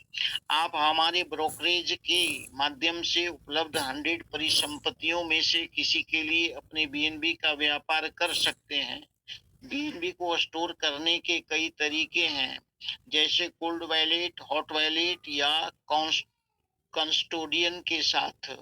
आप हमारे ब्रोकरेज के माध्यम से उपलब्ध 100 परिसंपत्तियों में से किसी के लिए अपने बीएनबी का व्यापार कर सकते हैं। बीएनबी को स्टोर करने के कई तरीके हैं, जैसे कोल्ड वैलेट, हॉट वैलेट या कस्टोडियन के साथ।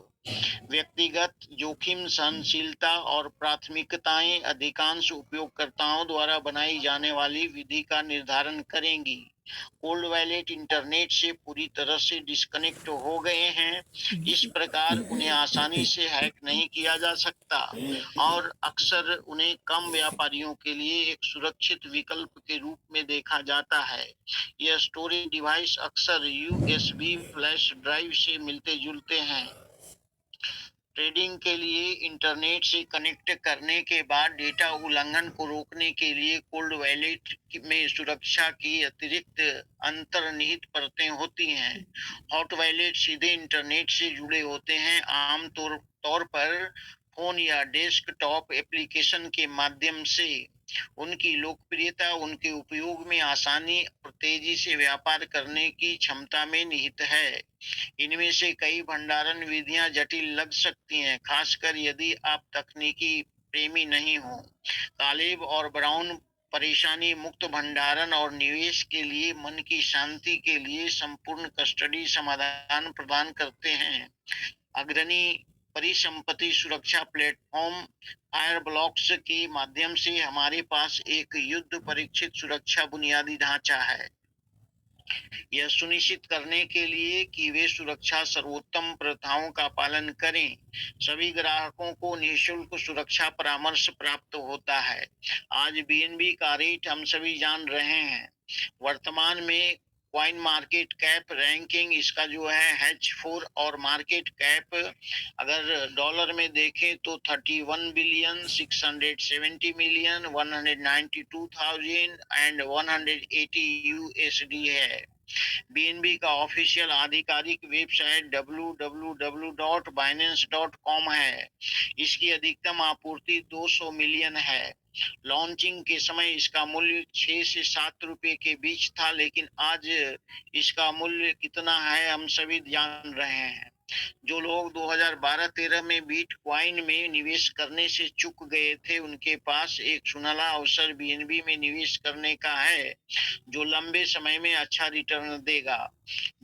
व्यक्तिगत जोखिम सहनशीलता और प्राथमिकताएं अधिकांश उपयोगकर्ताओं द्वारा बनाई जाने वाली विधि का निर्धारण करेंगी। कोल्ड वैलेट इंटरनेट से पूरी तरह से डिस्कनेक्ट हो गए हैं, इस प्रकार उन्हें आसानी से हैक नहीं किया जा सकता और अक्सर उन्हें कम व्यापारियों के लिए एक सुरक्षित विकल्प के रूप में देखा जाता है। यह स्टोरेज डिवाइस अक्सर यूएसबी फ्लैश ड्राइव से मिलते जुलते हैं। ट्रेडिंग के लिए इंटरनेट से कनेक्ट करने के बाद डेटा उल्लंघन को रोकने के लिए कोल्ड वैलेट में सुरक्षा की अतिरिक्त अंतर्निहित परतें होती हैं। हॉट वैलेट सीधे इंटरनेट से जुड़े होते हैं, आमतौर पर फोन या डेस्कटॉप एप्लीकेशन के माध्यम से। उनकी लोकप्रियता उनके उपयोग में आसानी और तेजी से व्यापार करने की क्षमता में निहित है। इनमें से कई भंडारण विधियां जटिल लग सकती हैं, खासकर यदि आप तकनीकी प्रेमी नहीं हो। कालेब और ब्राउन परेशानी मुक्त भंडारण और निवेश के लिए मन की शांति के लिए संपूर्ण कस्टडी समाधान प्रदान करते हैं। अग्रणी परिसंपत्ति सुरक्षा प्लेटफॉर्म फायरब्लॉक्स के माध्यम से हमारे पास एक युद्ध परीक्षित सुरक्षा बुनियादी ढांचा है। यह सुनिश्चित करने के लिए कि वे सुरक्षा सर्वोत्तम प्रथाओं का पालन करें, सभी ग्राहकों को निःशुल्क सुरक्षा परामर्श प्राप्त होता है। आज बीएनबी का रेट हम सभी जान रहे हैं। वर्तमान में कॉइन मार्केट कैप रैंकिंग इसका जो है H4 और मार्केट कैप अगर डॉलर में देखें तो 31 बिलियन 670 मिलियन 192,000 एंड 180 यूएसडी है। बीएनबी का ऑफिशियल आधिकारिक वेबसाइट www.binance.com है। इसकी अधिकतम आपूर्ति 200 मिलियन है। लॉन्चिंग के समय इसका मूल्य 6 से 7 रुपए के बीच था, लेकिन आज इसका मूल्य कितना है हम सभी जान रहे हैं। जो लोग 2012-13 में बिटकॉइन में निवेश करने से चूक गए थे, उनके पास एक सुनहरा अवसर बीएनबी में निवेश करने का है, जो लंबे समय में अच्छा रिटर्न देगा।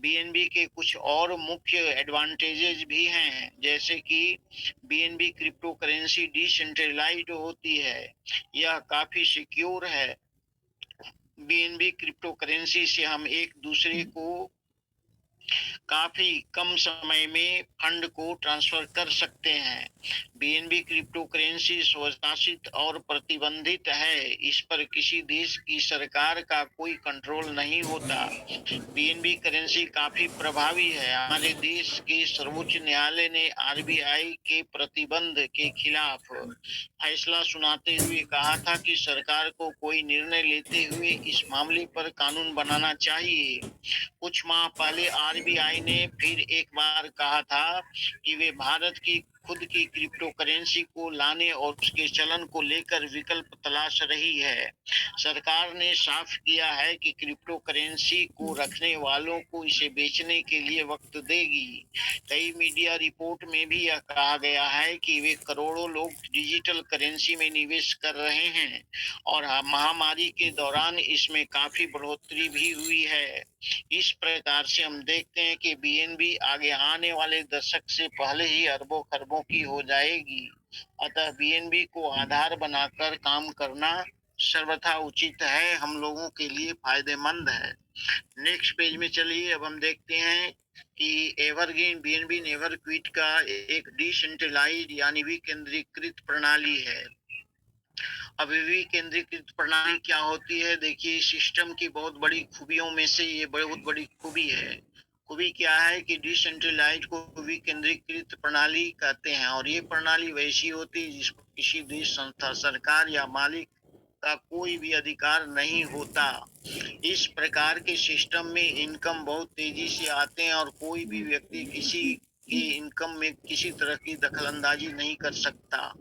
बीएनबी के कुछ और मुख्य एडवांटेजेस भी हैं, जैसे कि बीएनबी क्रिप्टो करेंसी डिसेंट्रलाइज्ड होती है, यह काफी सिक्योर है। बीएनबी क्रिप्टो करेंसी से हम एक दूसरे को काफी कम समय में फंड को ट्रांसफर कर सकते हैं। बीएनबी क्रिप्टो करेंसी स्वशासित और प्रतिबंधित है। इस पर किसी देश की सरकार का कोई कंट्रोल नहीं होता। बीएनबी करेंसी काफी प्रभावी है। हमारे देश के सर्वोच्च न्यायालय ने आरबीआई के प्रतिबंध के खिलाफ फैसला सुनाते हुए कहा था कि सरकार को कोई निर्णय लेते हुए इस मामले पर कानून बनाना चाहिए। कुछ माह पहले आरबीआई ने फिर एक बार कहा था कि वे भारत की खुद की क्रिप्टो करेंसी को लाने और उसके चलन को लेकर विकल्प तलाश रही है। सरकार ने साफ किया है कि क्रिप्टो करेंसी को रखने वालों को इसे बेचने के लिए वक्त देगी। कई मीडिया रिपोर्ट में भी यह कहा गया है कि वे करोड़ों लोग डिजिटल करेंसी में निवेश कर रहे हैं और महामारी के दौरान इसमें काफी बढ़ोतरी भी हुई है। इस प्रकार से हम देखते हैं कि बीएनबी आगे आने वाले दशक से पहले ही अरबों खरबों की हो जाएगी। अतः बीएनबी को आधार बनाकर काम करना सर्वथा उचित है, हम लोगों के लिए फायदेमंद है। नेक्स्ट पेज में चलिए, अब हम देखते हैं कि एवरग्रीन बीएनबी नेवर क्विट का एक डिसेंट्रलाइज्ड यानी विकेंद्रीकृत प्रणाली है। अब विकेंद्रीकृत प्रणाली क्या होती है? देखिए, सिस्टम की बहुत बड़ी खूबियों में से ये बहुत बड़ी खूबी है। खूबी क्या है कि डिसेंट्रलाइज्ड को विकेंद्रीकृत प्रणाली कहते हैं और ये प्रणाली वैसी होती है जिसको किसी देश, संस्था, सरकार या मालिक का कोई भी अधिकार नहीं होता। इस प्रकार के सिस्टम में इनकम बहुत तेजी से आते हैं और कोई भी व्यक्ति किसी की इनकम में किसी तरह की दखलंदाजी नहीं कर सकता।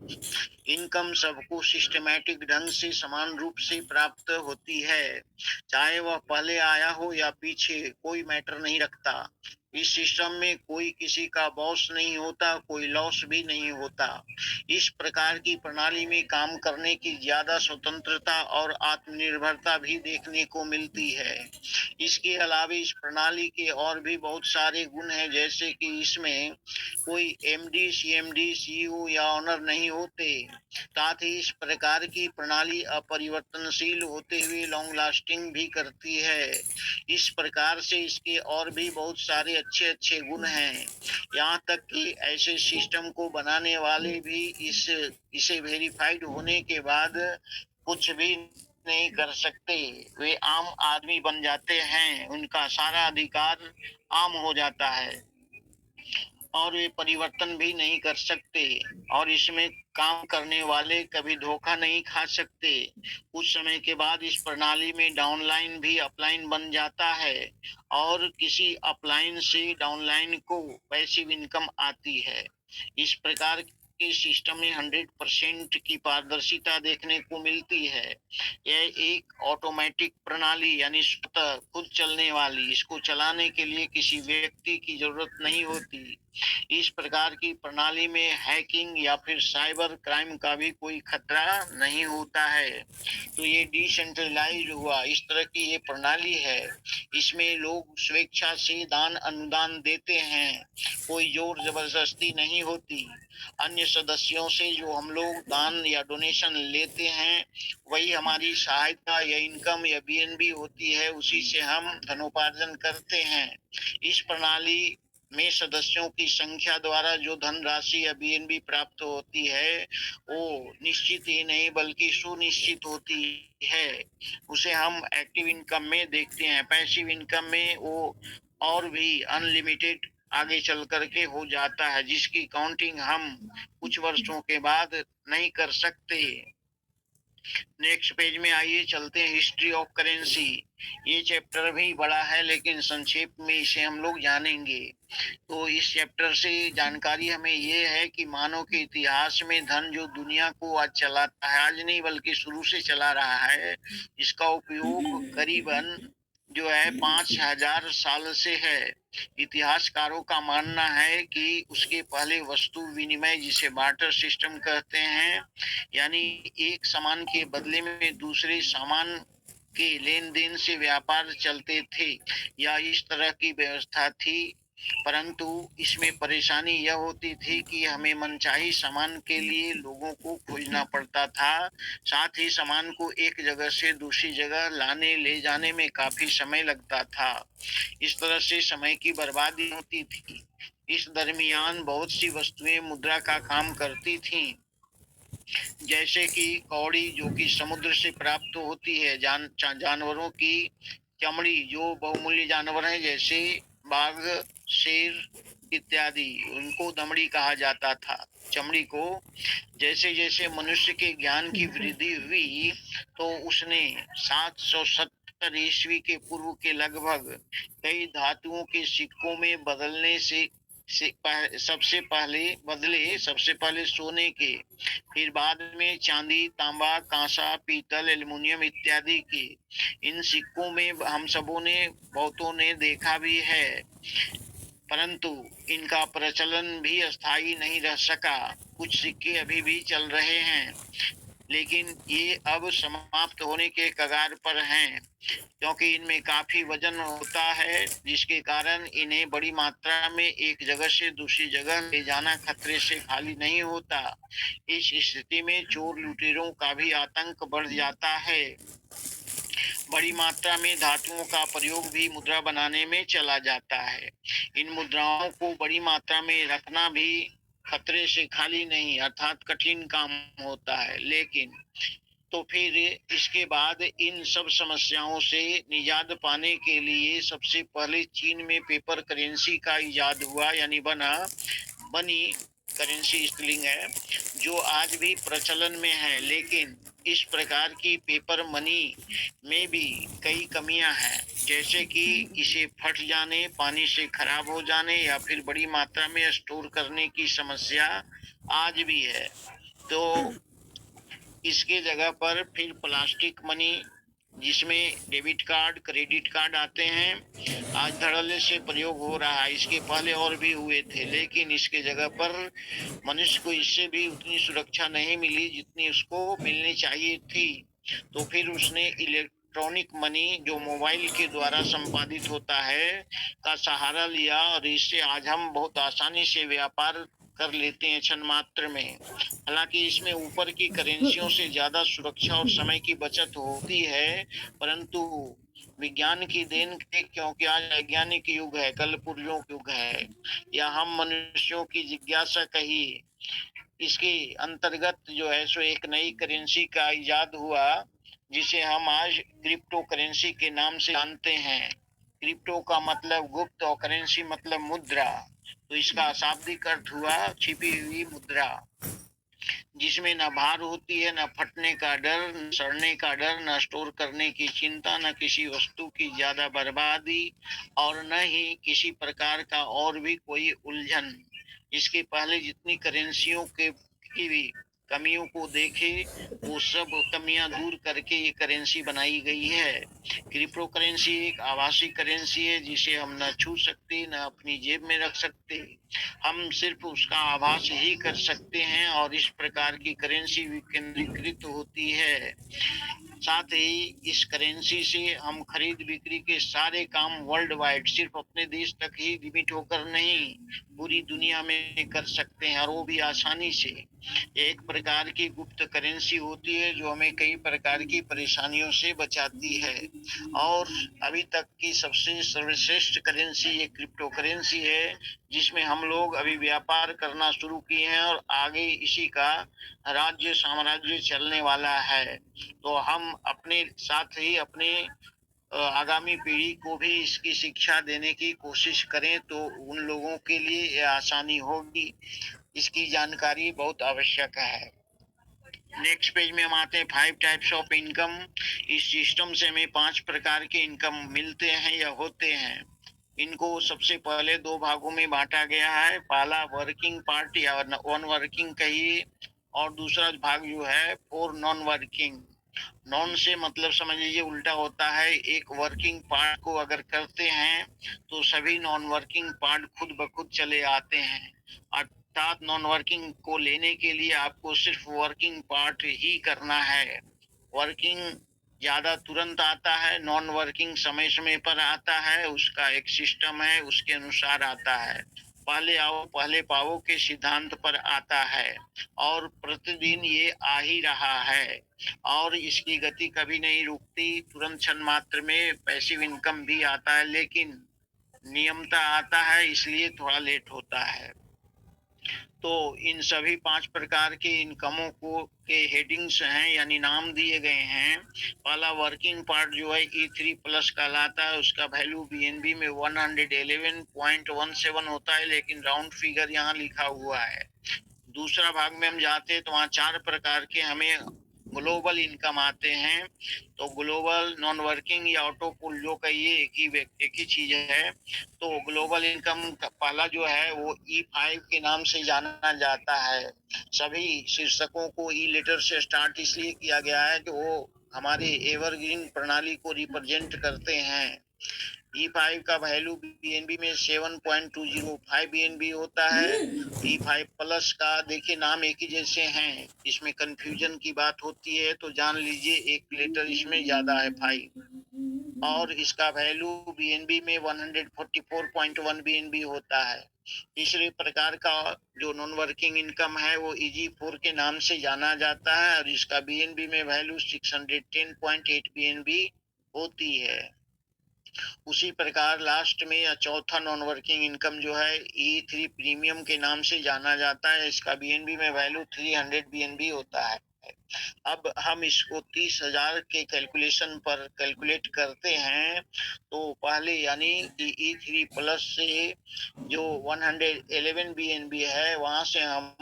इनकम सबको सिस्टमैटिक ढंग से समान रूप से प्राप्त होती है, चाहे वह पहले आया हो या पीछे, कोई मैटर नहीं रखता। इस सिस्टम में कोई किसी का बॉस नहीं होता, कोई लॉस भी नहीं होता। इस प्रकार की प्रणाली में काम करने की ज्यादा स्वतंत्रता और आत्मनिर्भरता भी देखने को मिलती है। इसके अलावा इस प्रणाली के और भी बहुत सारे गुण हैं, जैसे कि इसमें कोई एमडी, सीएमडी, सीईओ या ऑनर नहीं होते। साथ ही इस प्रकार की प्रणाली अपरिवर्तनशील होते हुए लॉन्ग लास्टिंग भी करती है। इस प्रकार से इसके और भी बहुत सारे अच्छे अच्छे गुण हैं। यहाँ तक कि ऐसे सिस्टम को बनाने वाले भी इसे वेरीफाइड होने के बाद कुछ भी नहीं कर सकते। वे आम आदमी बन जाते हैं, उनका सारा अधिकार आम हो जाता है और वे परिवर्तन भी नहीं कर सकते और इसमें काम करने वाले कभी धोखा नहीं खा सकते। कुछ समय के बाद इस प्रणाली में डाउनलाइन भी अपलाइन बन जाता है और किसी अपलाइन से डाउनलाइन को पैसिव इनकम आती है। इस प्रकार के सिस्टम में 100% की पारदर्शिता देखने को मिलती है। यह एक ऑटोमेटिक प्रणाली यानी स्वतः खुद चलने वाली, इसको चलाने के लिए किसी व्यक्ति की जरूरत नहीं होती। इस प्रकार की प्रणाली में हैकिंग या फिर साइबर क्राइम का भी कोई खतरा नहीं होता है। तो ये डिसेंट्रलाइज्ड हुआ, इस तरह की ये प्रणाली है। इसमें लोग स्वेच्छा से दान अनुदान देते हैं, कोई जोर जबरदस्ती नहीं होती। अन्य सदस्यों से जो हम लोग दान या डोनेशन लेते हैं वही हमारी सहायता या इनकम या बीएनबी होती है, उसी से हम धनोपार्जन करते हैं। इस प्रणाली में सदस्यों की संख्या द्वारा जो धनराशि या बीएनबी प्राप्त होती है वो निश्चित ही नहीं बल्कि सुनिश्चित होती है। उसे हम एक्टिव इनकम में देखते हैं। पैसिव इनकम में वो और भी अनलिमिटेड आगे चल करके हो जाता है, जिसकी काउंटिंग हम कुछ वर्षों के बाद नहीं कर सकते। नेक्स्ट पेज में आइए, चलते हैं हिस्ट्री ऑफ करेंसी। ये चैप्टर भी बड़ा है लेकिन संक्षेप में इसे हम लोग जानेंगे। तो इस चैप्टर से जानकारी हमें ये है कि मानव के इतिहास में धन जो दुनिया को आज चलाता है, आज नहीं बल्कि शुरू से चला रहा है, इसका उपयोग करीबन जो है 5000 साल से है। इतिहासकारों का मानना है कि उसके पहले वस्तु विनिमय, जिसे बार्टर सिस्टम कहते हैं, यानी एक सामान के बदले में दूसरे सामान के लेन देन से व्यापार चलते थे या इस तरह की व्यवस्था थी। परंतु इसमें परेशानी यह होती थी कि हमें मनचाही सामान के लिए लोगों को खोजना पड़ता था। साथ ही सामान को एक जगह से दूसरी जगह लाने ले जाने में काफी समय लगता था। इस तरह से समय की बर्बादी होती थी। इस दरमियान बहुत सी वस्तुएं मुद्रा का काम करती थीं, जैसे कि कौड़ी जो कि समुद्र से प्राप्त होती है, जानवरों की चमड़ी जो बहुमूल्य जानवर हैं जैसे बाघ, शेर इत्यादि, उनको दमड़ी कहा जाता था। चमड़ी को जैसे जैसे मनुष्य के ज्ञान की वृद्धि हुई तो उसने 770 ईस्वी के पूर्व के लगभग कई धातुओं के सिक्कों में बदलने से सबसे पहले सोने के, फिर बाद में चांदी, तांबा, कांसा, पीतल, एल्युमिनियम इत्यादि के। इन सिक्कों में हम सबों ने, बहुतों ने देखा भी है, परंतु इनका प्रचलन भी अस्थायी नहीं रह सका। कुछ सिक्के अभी भी चल रहे हैं, लेकिन ये अब समाप्त होने के कगार पर हैं, क्योंकि इनमें काफी वजन होता है, जिसके कारण इन्हें बड़ी मात्रा में एक जगह से दूसरी जगह ले जाना खतरे से खाली नहीं होता। इस स्थिति में चोर लुटेरों का भी आतंक बढ़ जाता है। बड़ी मात्रा में धातुओं का प्रयोग भी मुद्रा बनाने में चला जाता है। इन मुद्राओं को बड़ी मात्रा में रखना भी खतरे से खाली नहीं अर्थात कठिन काम होता है। लेकिन तो फिर इसके बाद इन सब समस्याओं से निजात पाने के लिए सबसे पहले चीन में पेपर करेंसी का इजाद हुआ, यानी बनी करेंसी स्त्रीलिंग है, जो आज भी प्रचलन में है। लेकिन इस प्रकार की पेपर मनी में भी कई कमियां हैं, जैसे कि इसे फट जाने, पानी से खराब हो जाने या फिर बड़ी मात्रा में स्टोर करने की समस्या आज भी है। तो इसके जगह पर फिर प्लास्टिक मनी, जिसमें डेबिट कार्ड, क्रेडिट कार्ड आते हैं, आज धड़ल्ले से प्रयोग हो रहा है। इसके पहले और भी हुए थे, लेकिन इसके जगह पर मनुष्य को इससे भी उतनी सुरक्षा नहीं मिली जितनी उसको मिलनी चाहिए थी। तो फिर उसने इलेक्ट्रॉनिक मनी, जो मोबाइल के द्वारा संपादित होता है, का सहारा लिया, और इससे आज हम बहुत आसानी से व्यापार कर लेते हैं क्षण मात्र में। हालांकि इसमें ऊपर की करेंसियों से ज्यादा सुरक्षा और समय की बचत होती है, परंतु विज्ञान की देन है, क्योंकि आज वैज्ञानिक युग है, कल पुर्जों युग है, या हम मनुष्यों की जिज्ञासा कहिए। इसके अंतर्गत जो है सो एक नई करेंसी का इजाद हुआ, जिसे हम आज क्रिप्टो करेंसी के नाम से जानते हैं। क्रिप्टो का मतलब गुप्त और करेंसी मतलब मुद्रा, तो इसका शाब्दिक अर्थ हुआ छिपी हुई मुद्रा, जिसमें न भार होती है, न फटने का डर, न सड़ने का डर, न स्टोर करने की चिंता, न किसी वस्तु की ज्यादा बर्बादी, और न ही किसी प्रकार का और भी कोई उलझन। इसके पहले जितनी करेंसियों की भी कमियों को देखे, वो सब कमियां दूर करके ये करेंसी बनाई गई है। क्रिप्टो करेंसी एक आभासी करेंसी है, जिसे हम न छू सकते, न अपनी जेब में रख सकते, हम सिर्फ उसका आभास ही कर सकते हैं, और इस प्रकार की करेंसी विकेंद्रीकृत होती है। साथ ही इस करेंसी से हम खरीद बिक्री के सारे काम वर्ल्ड वाइड, सिर्फ अपने देश तक ही लिमिट होकर नहीं, पूरी दुनिया में कर सकते हैं, और वो भी आसानी से। एक प्रकार की गुप्त करेंसी होती है जो हमें कई प्रकार की परेशानियों से बचाती है, और अभी तक की सबसे सर्वश्रेष्ठ करेंसी ये क्रिप्टो करेंसी है, जिसमें हम लोग अभी व्यापार करना शुरू किए हैं, और आगे इसी का राज्य साम्राज्य चलने वाला है। तो हम अपने साथ ही अपने आगामी पीढ़ी को भी इसकी शिक्षा देने की कोशिश करें, तो उन लोगों के लिए ये आसानी होगी। इसकी जानकारी बहुत आवश्यक है। नेक्स्ट पेज में हम आते हैं 5 टाइप्स ऑफ इनकम। इस सिस्टम से हमें 5 प्रकार के इनकम मिलते हैं या होते हैं। इनको सबसे पहले 2 भागों में बांटा गया है। पहला वर्किंग पार्ट या वन वर्किंग कहिए, और दूसरा भाग जो है फॉर नॉन वर्किंग। नॉन से मतलब समझ लीजिए उल्टा होता है। एक वर्किंग पार्ट को अगर करते हैं तो सभी नॉन वर्किंग पार्ट खुद ब खुद चले आते हैं, अर्थात नॉन वर्किंग को लेने के लिए आपको सिर्फ वर्किंग पार्ट ही करना है। वर्किंग ज्यादा तुरंत आता है, नॉन वर्किंग समय समय पर आता है, उसका एक सिस्टम है, उसके अनुसार आता है। पहले आओ पहले पाओ के सिद्धांत पर आता है और प्रतिदिन ये आ ही रहा है और इसकी गति कभी नहीं रुकती। तुरंत क्षण मात्र में पैसिव इनकम भी आता है, लेकिन नियमता आता है, इसलिए थोड़ा लेट होता है। तो इन सभी 5 प्रकार के इनकमों को के हेडिंग्स हैं, यानी नाम दिए गए हैं। पहला वर्किंग पार्ट जो है E3 प्लस कहलाता है, उसका वैल्यू बीएनबी में 111.17 होता है, लेकिन राउंड फिगर यहाँ लिखा हुआ है। दूसरा भाग में हम जाते हैं तो वहाँ 4 प्रकार के हमें ग्लोबल इनकम आते हैं। तो ग्लोबल, नॉन वर्किंग या ऑटो पुल जो कहिए एक ही चीज है। तो ग्लोबल इनकम का पहला जो है वो E5 के नाम से जाना जाता है। सभी शीर्षकों को ई लेटर से स्टार्ट इसलिए किया गया है कि वो हमारे एवरग्रीन प्रणाली को रिप्रेजेंट करते हैं। E5 का वैल्यू बीएनबी में 7.205 बीएनबी होता है। E5 प्लस का देखिए नाम एक ही जैसे हैं, इसमें कंफ्यूजन की बात होती है तो जान लीजिए एक लेटर इसमें ज्यादा है 5, और इसका वैल्यू बीएनबी में 144.1 बीएनबी होता है। तीसरे प्रकार का जो नॉन वर्किंग इनकम है वो EG4 के नाम से जाना जाता है और इसका बीएनबी में वैल्यू 610.8 बीएनबी होती है। उसी प्रकार लास्ट में या चौथा नॉन वर्किंग इनकम जो है E3 प्रीमियम के नाम से जाना जाता है, इसका बीएनबी में वैल्यू 300 बीएनबी होता है। अब हम इसको 30,000 के कैलकुलेशन पर कैलकुलेट करते हैं। तो पहले यानी कि E3 प्लस से जो 111 बीएनबी है वहां से हम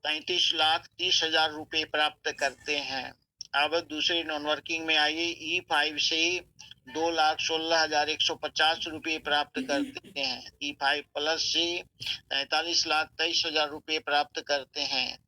33,30,000 रुपए प्राप्त करते हैं। अब दूसरे नॉन वर्किंग में आइए, E5 से 2,16,150 रुपए प्राप्त करते हैं। E5 प्लस से 43,23,000 रुपए प्राप्त करते हैं।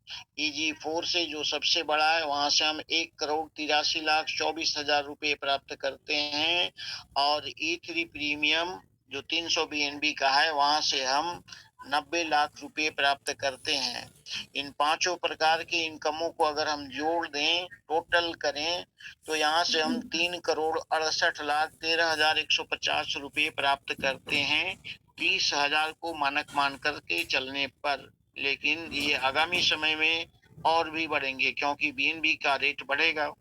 EG4 से जो सबसे बड़ा है वहां से हम 1,83,24,000 रुपए प्राप्त करते हैं और E3 प्रीमियम जो 300 बीएनबी का है वहां से हम 90 लाख रुपए प्राप्त करते हैं। इन पांचों प्रकार के इनकमों को अगर हम जोड़ दें, टोटल करें, तो यहाँ से हम 3,68,13,150 रुपए प्राप्त करते हैं 30,000 को मानक मान करके चलने पर। लेकिन ये आगामी समय में और भी बढ़ेंगे क्योंकि बीएनबी का रेट बढ़ेगा।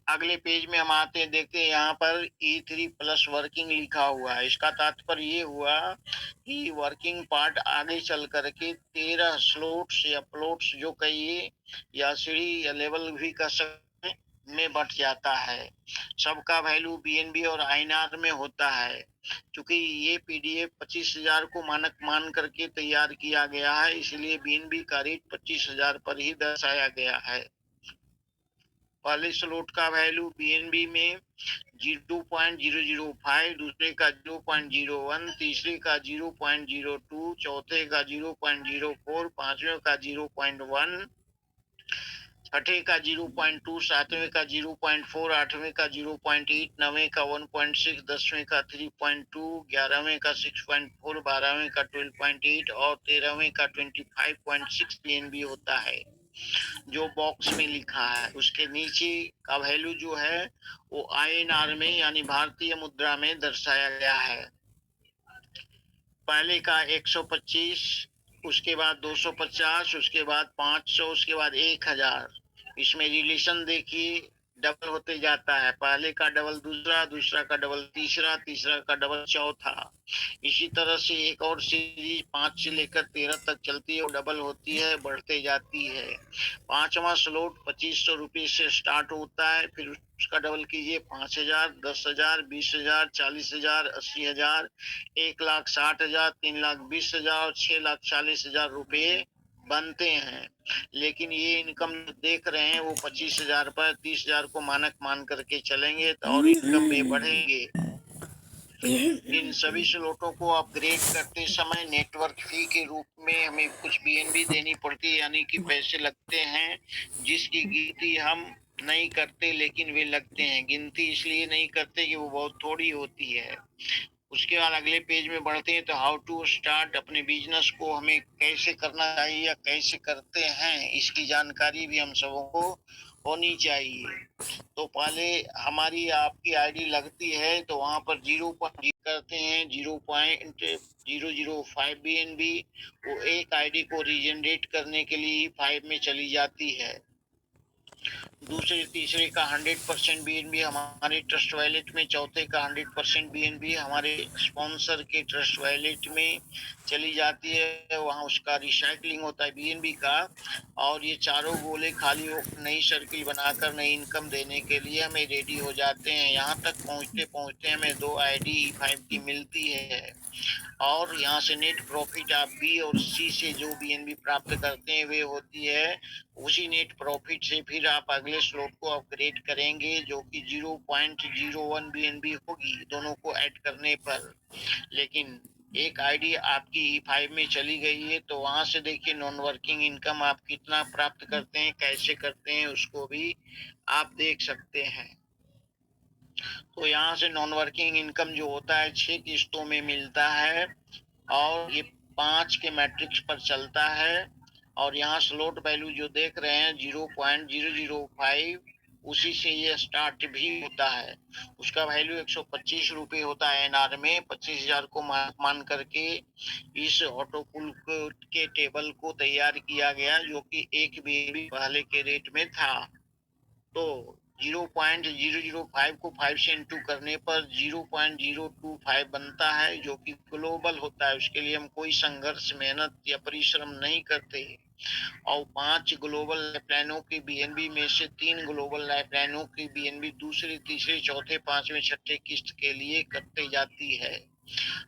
अगले पेज में हम आते हैं, देखते हैं यहाँ पर E3 प्लस वर्किंग लिखा हुआ है। इसका तात्पर्य ये हुआ कि वर्किंग पार्ट आगे चल करके 13 स्लोट्स या प्लॉट्स जो कहिए या सीढ़ी या लेवल भी कह सकते में बट जाता है। सबका वैल्यू बीएनबी और आईएनआर में होता है। क्योंकि ये पीडीएफ 25,000 को मानक मान करके तैयार किया गया है, इसलिए बीएनबी का रेट 25,000 पर ही दर्शाया गया है। पहले स्लॉट का वैल्यू बीएनबी में 0.005, दूसरे का 0.01, तीसरे का 0.02, चौथे का 0.04, पांचवें का 0.1, छठे का 0.2, सातवें का 0.4, आठवें का 0.8, नवें का 1.6, 10वें का 3.2, 11वें का 6.4, 12वें का 12.8 और 13वें का 25.6 बीएनबी होता है। जो बॉक्स में लिखा है उसके नीचे का वैल्यू जो है वो आईएनआर में यानी भारतीय मुद्रा में दर्शाया गया है। पहले का 125, उसके बाद 250, उसके बाद 500, उसके बाद 1,000। इसमें रिलेशन देखिए डबल होते जाता है। पहले का डबल दूसरा, दूसरा का डबल तीसरा, तीसरा का डबल चौथा। इसी तरह से एक और सीरीज 5 से लेकर 13 तक चलती है और डबल होती है, बढ़ते जाती है। पांचवा स्लॉट 2,500 रुपये से स्टार्ट होता है, फिर उसका डबल कीजिए 5,000, 10,000, 20,000, 40,000, 80,000, 1,60,000, 3,20,000 और 6,40,000 रुपये बनते हैं। लेकिन ये इनकम देख रहे हैं वो 25,000 पर 30,000 को मानक मान करके चलेंगे तो और इनकम में बढ़ेंगे। इन सभी स्लॉटों को अपग्रेड करते समय नेटवर्क फी के रूप में हमें कुछ बीएनबी देनी पड़ती है, यानी कि पैसे लगते हैं जिसकी गिनती हम नहीं करते लेकिन वे लगते हैं। गिनती इसलिए नहीं करते कि वो बहुत थोड़ी होती है। उसके बाद अगले पेज में बढ़ते हैं तो हाउ टू स्टार्ट, अपने बिजनेस को हमें कैसे करना चाहिए या कैसे करते हैं इसकी जानकारी भी हम सबों को होनी चाहिए। तो पहले हमारी आपकी आईडी लगती है तो वहां पर 0.0 करते हैं 0.005 BNB, वो एक आईडी को रीजनरेट करने के लिए 5 में चली जाती है। दूसरे तीसरे का 100% BNB हमारे ट्रस्ट वैलेट में, चौथे का 100% BNB हमारे स्पॉन्सर के ट्रस्ट वैलेट में चली जाती है, वहां उसका रिसाइकलिंग होता है BNB का, और ये चारों गोले खाली नई सर्किल बनाकर नई इनकम देने के लिए हमें रेडी हो जाते हैं। यहाँ तक पहुँचते पहुँचते हमें 2 आईडी E5 की मिलती है, और यहाँ से नेट प्रॉफिट आप बी और सी से जो BNB प्राप्त करते हैं वे होती है। उसी नेट प्रॉफिट से फिर आप अगले स्लॉट को अपग्रेड करेंगे जो कि 0.01 BNB होगी दोनों को ऐड करने पर। लेकिन एक आईडी आपकी E5 में चली गई है तो वहां से देखिए नॉन वर्किंग इनकम आप कितना प्राप्त करते हैं, कैसे करते हैं, उसको भी आप देख सकते हैं। तो यहाँ से नॉन वर्किंग इनकम जो होता है 6 किस्तों में मिलता है, और ये 5 के मैट्रिक्स पर चलता है। और यहाँ स्लॉट वैल्यू जो देख रहे हैं 0.005, उसी से ये स्टार्ट भी होता है। उसका वैल्यू 125 रुपये होता है NR में। 25,000 को मान करके इस ऑटो पुल के टेबल को तैयार किया गया जो कि एक BNB पहले के रेट में था। तो 0.005 को 5 से इंटू करने पर 0.025 बनता है जो कि ग्लोबल होता है। उसके लिए हम कोई संघर्ष, मेहनत या परिश्रम नहीं करते। और 5 ग्लोबल लाइफलाइनों की BNB में से 3 ग्लोबल लाइफलाइनों की BNB दूसरे, तीसरे, चौथे, पांचवें, छठे किस्त के लिए कटती जाती है।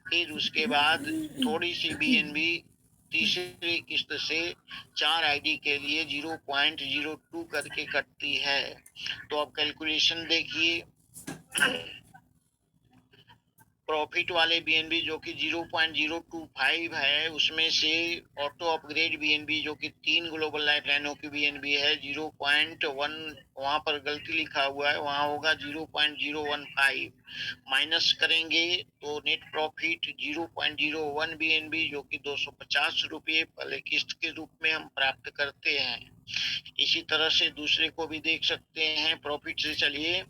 फिर उसके बाद थोड़ी सी BNB तीसरी किस्त से 4 आईडी के लिए 0.02 करके कटती है। तो अब कैलकुलेशन देखिए, प्रॉफिट वाले BNB जो कि 0.025 है, उसमें से ऑटो अपग्रेड BNB जो कि 3 ग्लोबल लाइफलाइनों की BNB है 0.1, वहां पर गलती लिखा हुआ है, वहां होगा 0.015, माइनस करेंगे तो नेट प्रॉफिट 0.01 BNB जो कि 250 रुपये पहले किस्त के रूप में हम प्राप्त करते हैं। इसी तरह से दूसरे को भी देख सकते हैं। प्रॉफिट से चलिए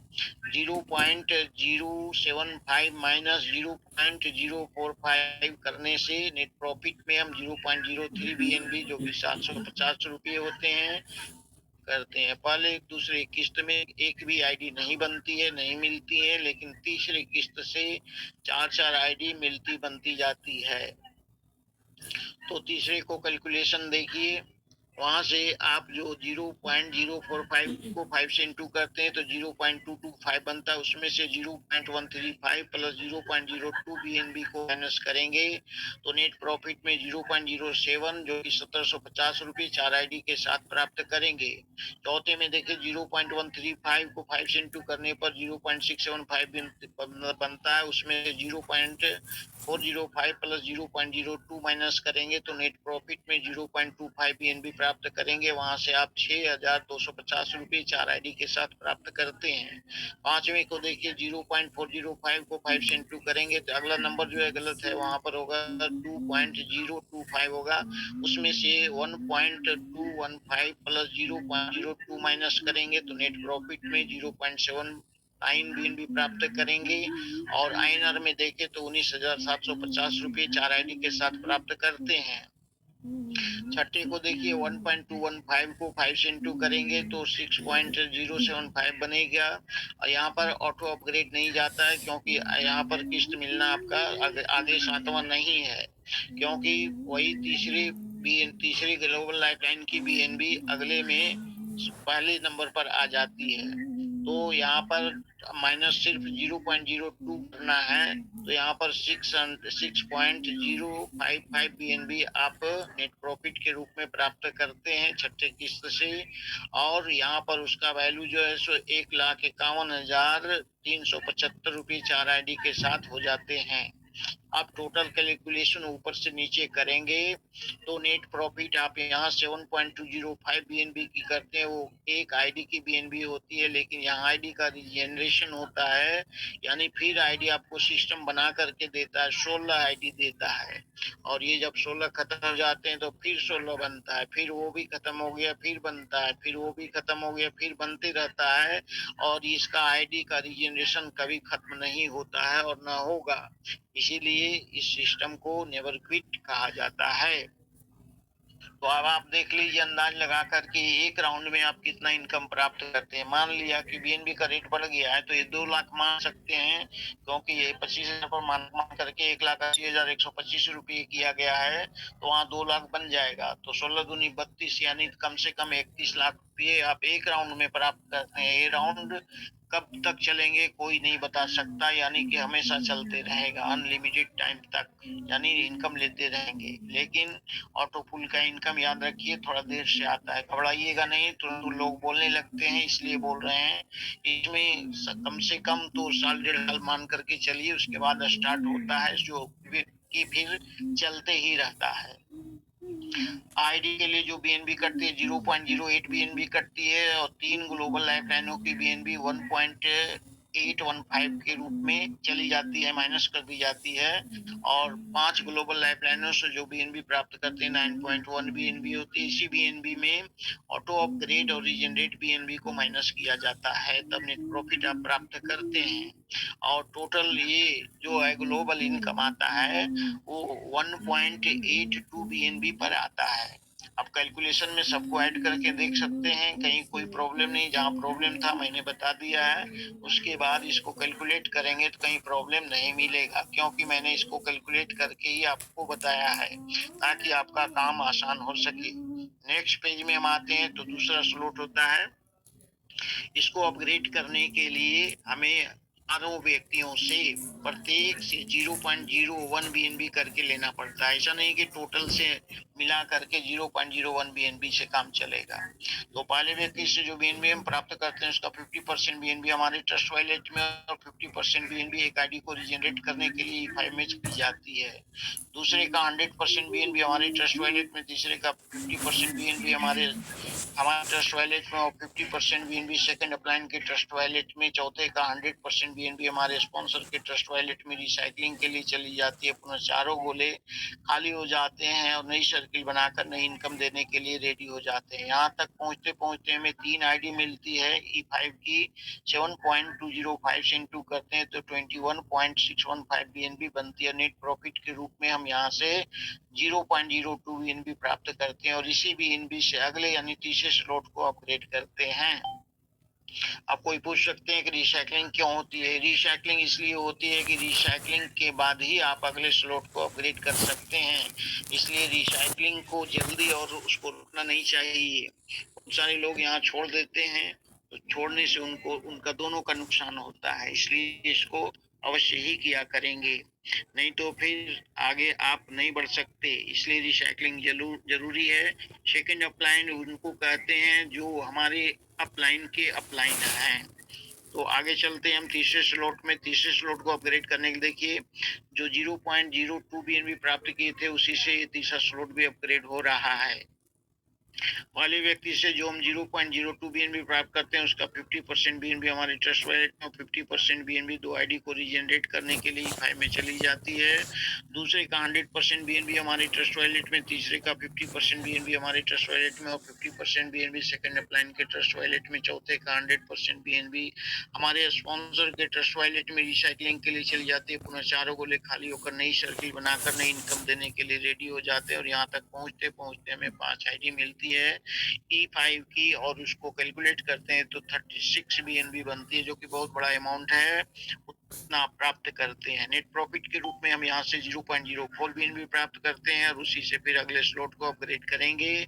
0.075 माइनस 0.045 करने से नेट प्रॉफिट में हम 0.03 BNB जो कि 750 रुपये होते हैं करते हैं। पहले दूसरे किस्त में एक भी आईडी नहीं बनती है, नहीं मिलती है, लेकिन तीसरी किस्त से 4 आईडी मिलती बनती जाती है। तो तीसरे को कैलकुलेशन देखिए, वहां से आप जो 0.045 को 5 से इंटू करते हैं तो 0.225 बनता है, उसमें से 0.135 प्लस 0.02 BNB को माइनस करेंगे तो नेट प्रॉफिट में 0.07 जो कि 1750 रुपये 4 आईडी के साथ प्राप्त करेंगे। चौथे में देखिए 0.135 को 5 से इंटू करने पर 0.675 बनता है, उसमें 0.405 प्लस 0.02 माइनस करेंगे तो नेट प्रॉफिट में 0.25 BNB प्राप्त करेंगे। वहां से आप 6,250 रुपये 4 आईडी के साथ प्राप्त करते हैं। पांचवें को देखिए 0.405 को 5 से इंटू करेंगे तो अगला नंबर जो है गलत है, वहां पर होगा 2.025 होगा, उसमें से 1.215 प्लस 0.02 माइनस करेंगे तो नेट प्रॉफिट में 0.79 BNB प्राप्त करेंगे। और INR में देखें तो 19,750 रुपये 4 आईडी के साथ प्राप्त करते हैं। छठे को देखिए 1.215 को 5 से इंटू करेंगे तो 6.075 बनेगा। और यहाँ पर ऑटो अपग्रेड नहीं जाता है क्योंकि यहाँ पर किस्त मिलना आपका आगे 7वां नहीं है, क्योंकि वही तीसरी ग्लोबल लाइफलाइन की BNB अगले में पहले नंबर पर आ जाती है। तो यहाँ पर माइनस सिर्फ 0.02 करना है, तो यहाँ पर 6.055 BNB आप नेट प्रॉफिट के रूप में प्राप्त करते हैं छठे किस्त से। और यहाँ पर उसका वैल्यू जो है सो 1,51,375 रुपये 4 आईडी के साथ हो जाते हैं। आप टोटल कैलकुलेशन ऊपर से नीचे करेंगे तो नेट प्रॉफिट आप यहाँ 7.205 बीएनबी की करते हैं, वो एक आईडी की बीएनबी होती है, लेकिन यहाँ आईडी का रिजेनरेशन होता है, यानी फिर आईडी आपको सिस्टम बना करके देता है, 16 आईडी देता है, और ये जब 16 खत्म हो जाते हैं तो फिर 16 बनता है, फिर वो भी खत्म हो गया फिर बनता है, फिर वो भी खत्म हो गया फिर बनते रहता है, और इसका आईडी का रिजेनरेशन कभी खत्म नहीं होता है और ना होगा। इसीलिए इस सिस्टम को नेवर क्विट कहा जाता है। तो अब आप देख लीजिए अंदाज लगा करके एक राउंड में आप कितना इनकम प्राप्त करते हैं। मान लिया कि बीएनबी का रेट बढ़ गया है तो ये 2 लाख मान सकते हैं, क्योंकि ये 25,000 पर मान करके 1,80,125 रुपये किया गया है, तो वहाँ 2 लाख बन जाएगा। तो 16 दूनी 32, यानी कम से कम 31 लाख रुपये आप एक राउंड में प्राप्त करते हैं। ये राउंड कब तक चलेंगे कोई नहीं बता सकता, यानी कि हमेशा चलते रहेगा अनलिमिटेड टाइम तक, यानी इनकम लेते रहेंगे। लेकिन ऑटो पुल का इनकम याद रखिए थोड़ा देर से आता है, घबराइएगा नहीं, तुरंत लोग बोलने लगते हैं इसलिए बोल रहे हैं। इसमें कम से कम 2 साल 1.5 साल मान करके चलिए, उसके बाद स्टार्ट होता है जो कि फिर चलते ही रहता है। आईडी के लिए जो बीएनबी कटती है 0.08 बीएनबी कटती है, और 3 ग्लोबल लाइफलाइनों की बीएनबी 1.815 के रूप में चली जाती है, माइनस कर दी जाती है, और 5 ग्लोबल लाइफलाइनों से जो बीएनबी प्राप्त करते हैं 9.1 बीएनबी होती है। इसी बीएनबी में ऑटो अपग्रेड और रीजनरेट बीएनबी को माइनस किया जाता है, तब नेट प्रॉफिट आप प्राप्त करते हैं। और टोटल ये जो है ग्लोबल इनकम आता है वो 1.82 बीएनबी पर आता है। आप कैलकुलेशन में सबको ऐड करके देख सकते हैं, कहीं कोई प्रॉब्लम नहीं, जहाँ प्रॉब्लम था मैंने बता दिया है, उसके बाद इसको कैलकुलेट करेंगे तो कहीं प्रॉब्लम नहीं मिलेगा, क्योंकि मैंने इसको कैलकुलेट करके ही आपको बताया है ताकि आपका काम आसान हो सके। नेक्स्ट पेज में हम आते हैं तो दूसरा स्लॉट होता है। इसको अपग्रेड करने के लिए हमें चारों व्यक्तियों से प्रत्येक से 0.01 बीएनबी करके लेना पड़ता है। ऐसा नहीं कि टोटल से मिला करके 0.01 बीएनबी से काम चलेगा। तो पहले व्यक्ति से जो बीएनबी हम प्राप्त करते हैं उसका 50% बीएनबी हमारे ट्रस्ट वॉलेट में, और 50% बीएनबी एक आईडी को रिजेनरेट करने के लिए E5 में चली जाती है। दूसरे का 100% बीएनबी हमारे ट्रस्ट वॉलेट में, तीसरे का 50% बीएनबी हमारे ट्रस्ट वॉलेट में, और 50% बीएनबी सेकंड अपलाइन के ट्रस्ट वॉलेट में, चौथे का 100% बीएनबी हमारे स्पॉन्सर के ट्रस्ट वॉलेट में रिसाइकलिंग के लिए चली जाती है। पुनः चारों गोले खाली हो जाते हैं और नई सर्किल बनाकर नई इनकम देने के लिए रेडी हो जाते हैं। यहाँ तक पहुंचते पहुंचते हमें 3 आईडी मिलती है E5 की, 7.205 से इंटू करते हैं तो 21.615 बीएनबी बनती है। नेट प्रॉफिट के रूप में हम यहाँ से 0.02 बीएनबी प्राप्त करते हैं, और इसी बीएनबी से अगले यानी तीसरे स्लॉट को अपग्रेड करते हैं। आप कोई पूछ सकते हैं कि रिसाइकलिंग क्यों होती है। रिसाइकलिंग इसलिए होती है कि रिसाइकलिंग के बाद ही आप अगले स्लॉट को अपग्रेड कर सकते हैं, इसलिए रिसाइकलिंग को जल्दी और उसको रुकना नहीं चाहिए। बहुत सारे लोग यहाँ छोड़ देते हैं, तो छोड़ने से उनका दोनों का नुकसान होता है, इसलिए इसको अवश्य ही किया करेंगे, नहीं तो फिर आगे आप नहीं बढ़ सकते। इसलिए रिसाइकलिंग जरूरी है। सेकंड अपलाइन उनको कहते हैं जो हमारे अपलाइन के अपलाइन हैं। तो आगे चलते हैं हम तीसरे स्लॉट में। तीसरे स्लॉट को अपग्रेड करने के देखिए जो 0.02 बीएनबी प्राप्त किए थे उसी से तीसरा स्लॉट भी अपग्रेड हो रहा है। वाले व्यक्ति से जो हम 0.02 बीएनबी प्राप्त करते हैं उसका 50% बीएनबी हमारे ट्रस्ट वॉलेट में, 50% बीएनबी 2 आईडी को रिजेनरेट करने के लिए E5 में चली जाती है। दूसरे का 100% बीएनबी हमारे ट्रस्ट वॉलेट में, तीसरे का 50% बीएनबी हमारे ट्रस्ट वॉलेट में, और 50% बीएनबी सेकंड अपलाइन के ट्रस्ट वॉलेट में, चौथे का 100% बीएनबी हमारे स्पॉन्सर के ट्रस्ट वॉलेट में रिसाइकलिंग के लिए चली जाती है। पुनः चारों गोले खाली होकर नई सर्किल बनाकर नई इनकम देने के लिए रेडी हो जाते हैं, और यहाँ तक पहुंचते पहुंचते हमें 5 आईडी मिलती है E5 की, और उसको कैलकुलेट करते हैं तो 36 बीएनबी बनती है, जो कि बहुत बड़ा अमाउंट है, उतना प्राप्त करते हैं। नेट प्रॉफिट के रूप में हम यहाँ से 0.04 बीएनबी प्राप्त करते हैं, और उसी से फिर अगले स्लॉट को अपग्रेड करेंगे।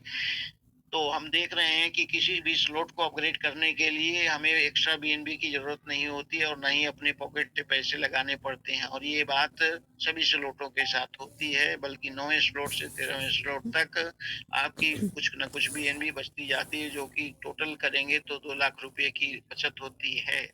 तो हम देख रहे हैं कि किसी भी स्लॉट को अपग्रेड करने के लिए हमें एक्स्ट्रा बीएनबी की जरूरत नहीं होती है, और न ही अपने पॉकेट से पैसे लगाने पड़ते हैं, और ये बात सभी स्लॉटों के साथ होती है। बल्कि 9वें स्लॉट से 13वें स्लॉट तक आपकी कुछ न कुछ बीएनबी बचती जाती है, जो कि टोटल करेंगे तो 2 लाख रुपए की बचत होती है।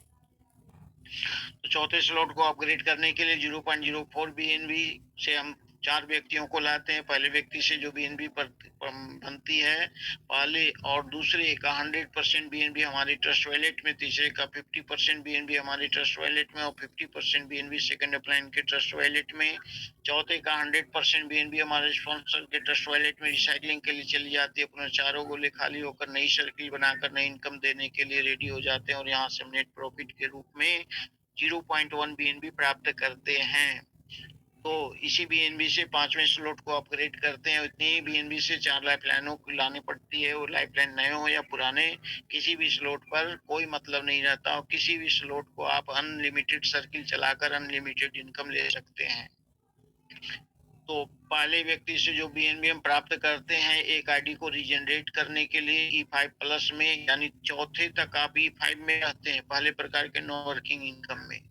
तो चौथे स्लॉट को अपग्रेड करने के लिए 0.04 बीएनबी से हम 4 व्यक्तियों को लाते हैं। पहले व्यक्ति से जो बीएनबी बनती है पहले और दूसरे का 100% बीएनबी हमारे ट्रस्ट वैलेट में, तीसरे का 50% बीएनबी हमारे ट्रस्ट वैलेट में और 50% बीएनबी सेकंड अपलाइन के ट्रस्ट वैलेट में, चौथे का 100% बीएनबी हमारे स्पॉन्सर के ट्रस्ट वैलेट में रिसाइकलिंग के लिए चली जाती है। पुनः चारों गोले खाली होकर नई सर्किल बनाकर नई इनकम देने के लिए रेडी हो जाते हैं और यहाँ से हम नेट प्रॉफिट के रूप में 0.1 बीएनबी प्राप्त करते हैं। तो इसी बीएनबी से 5वें स्लॉट को अपग्रेड करते हैं। इतनी ही बीएनबी से 4 लाइफलाइनों को लानी पड़ती है। वो लाइफलाइन नए हो या पुराने, किसी भी स्लॉट पर कोई मतलब नहीं रहता और किसी भी स्लॉट को आप अनलिमिटेड सर्किल चलाकर अनलिमिटेड इनकम ले सकते हैं। तो पहले व्यक्ति से जो बीएनबी हम प्राप्त करते हैं एक आईडी को रीजनरेट करने के लिए E5 प्लस में, यानी चौथे तक आप E5 में रहते हैं पहले प्रकार के नॉन वर्किंग इनकम में।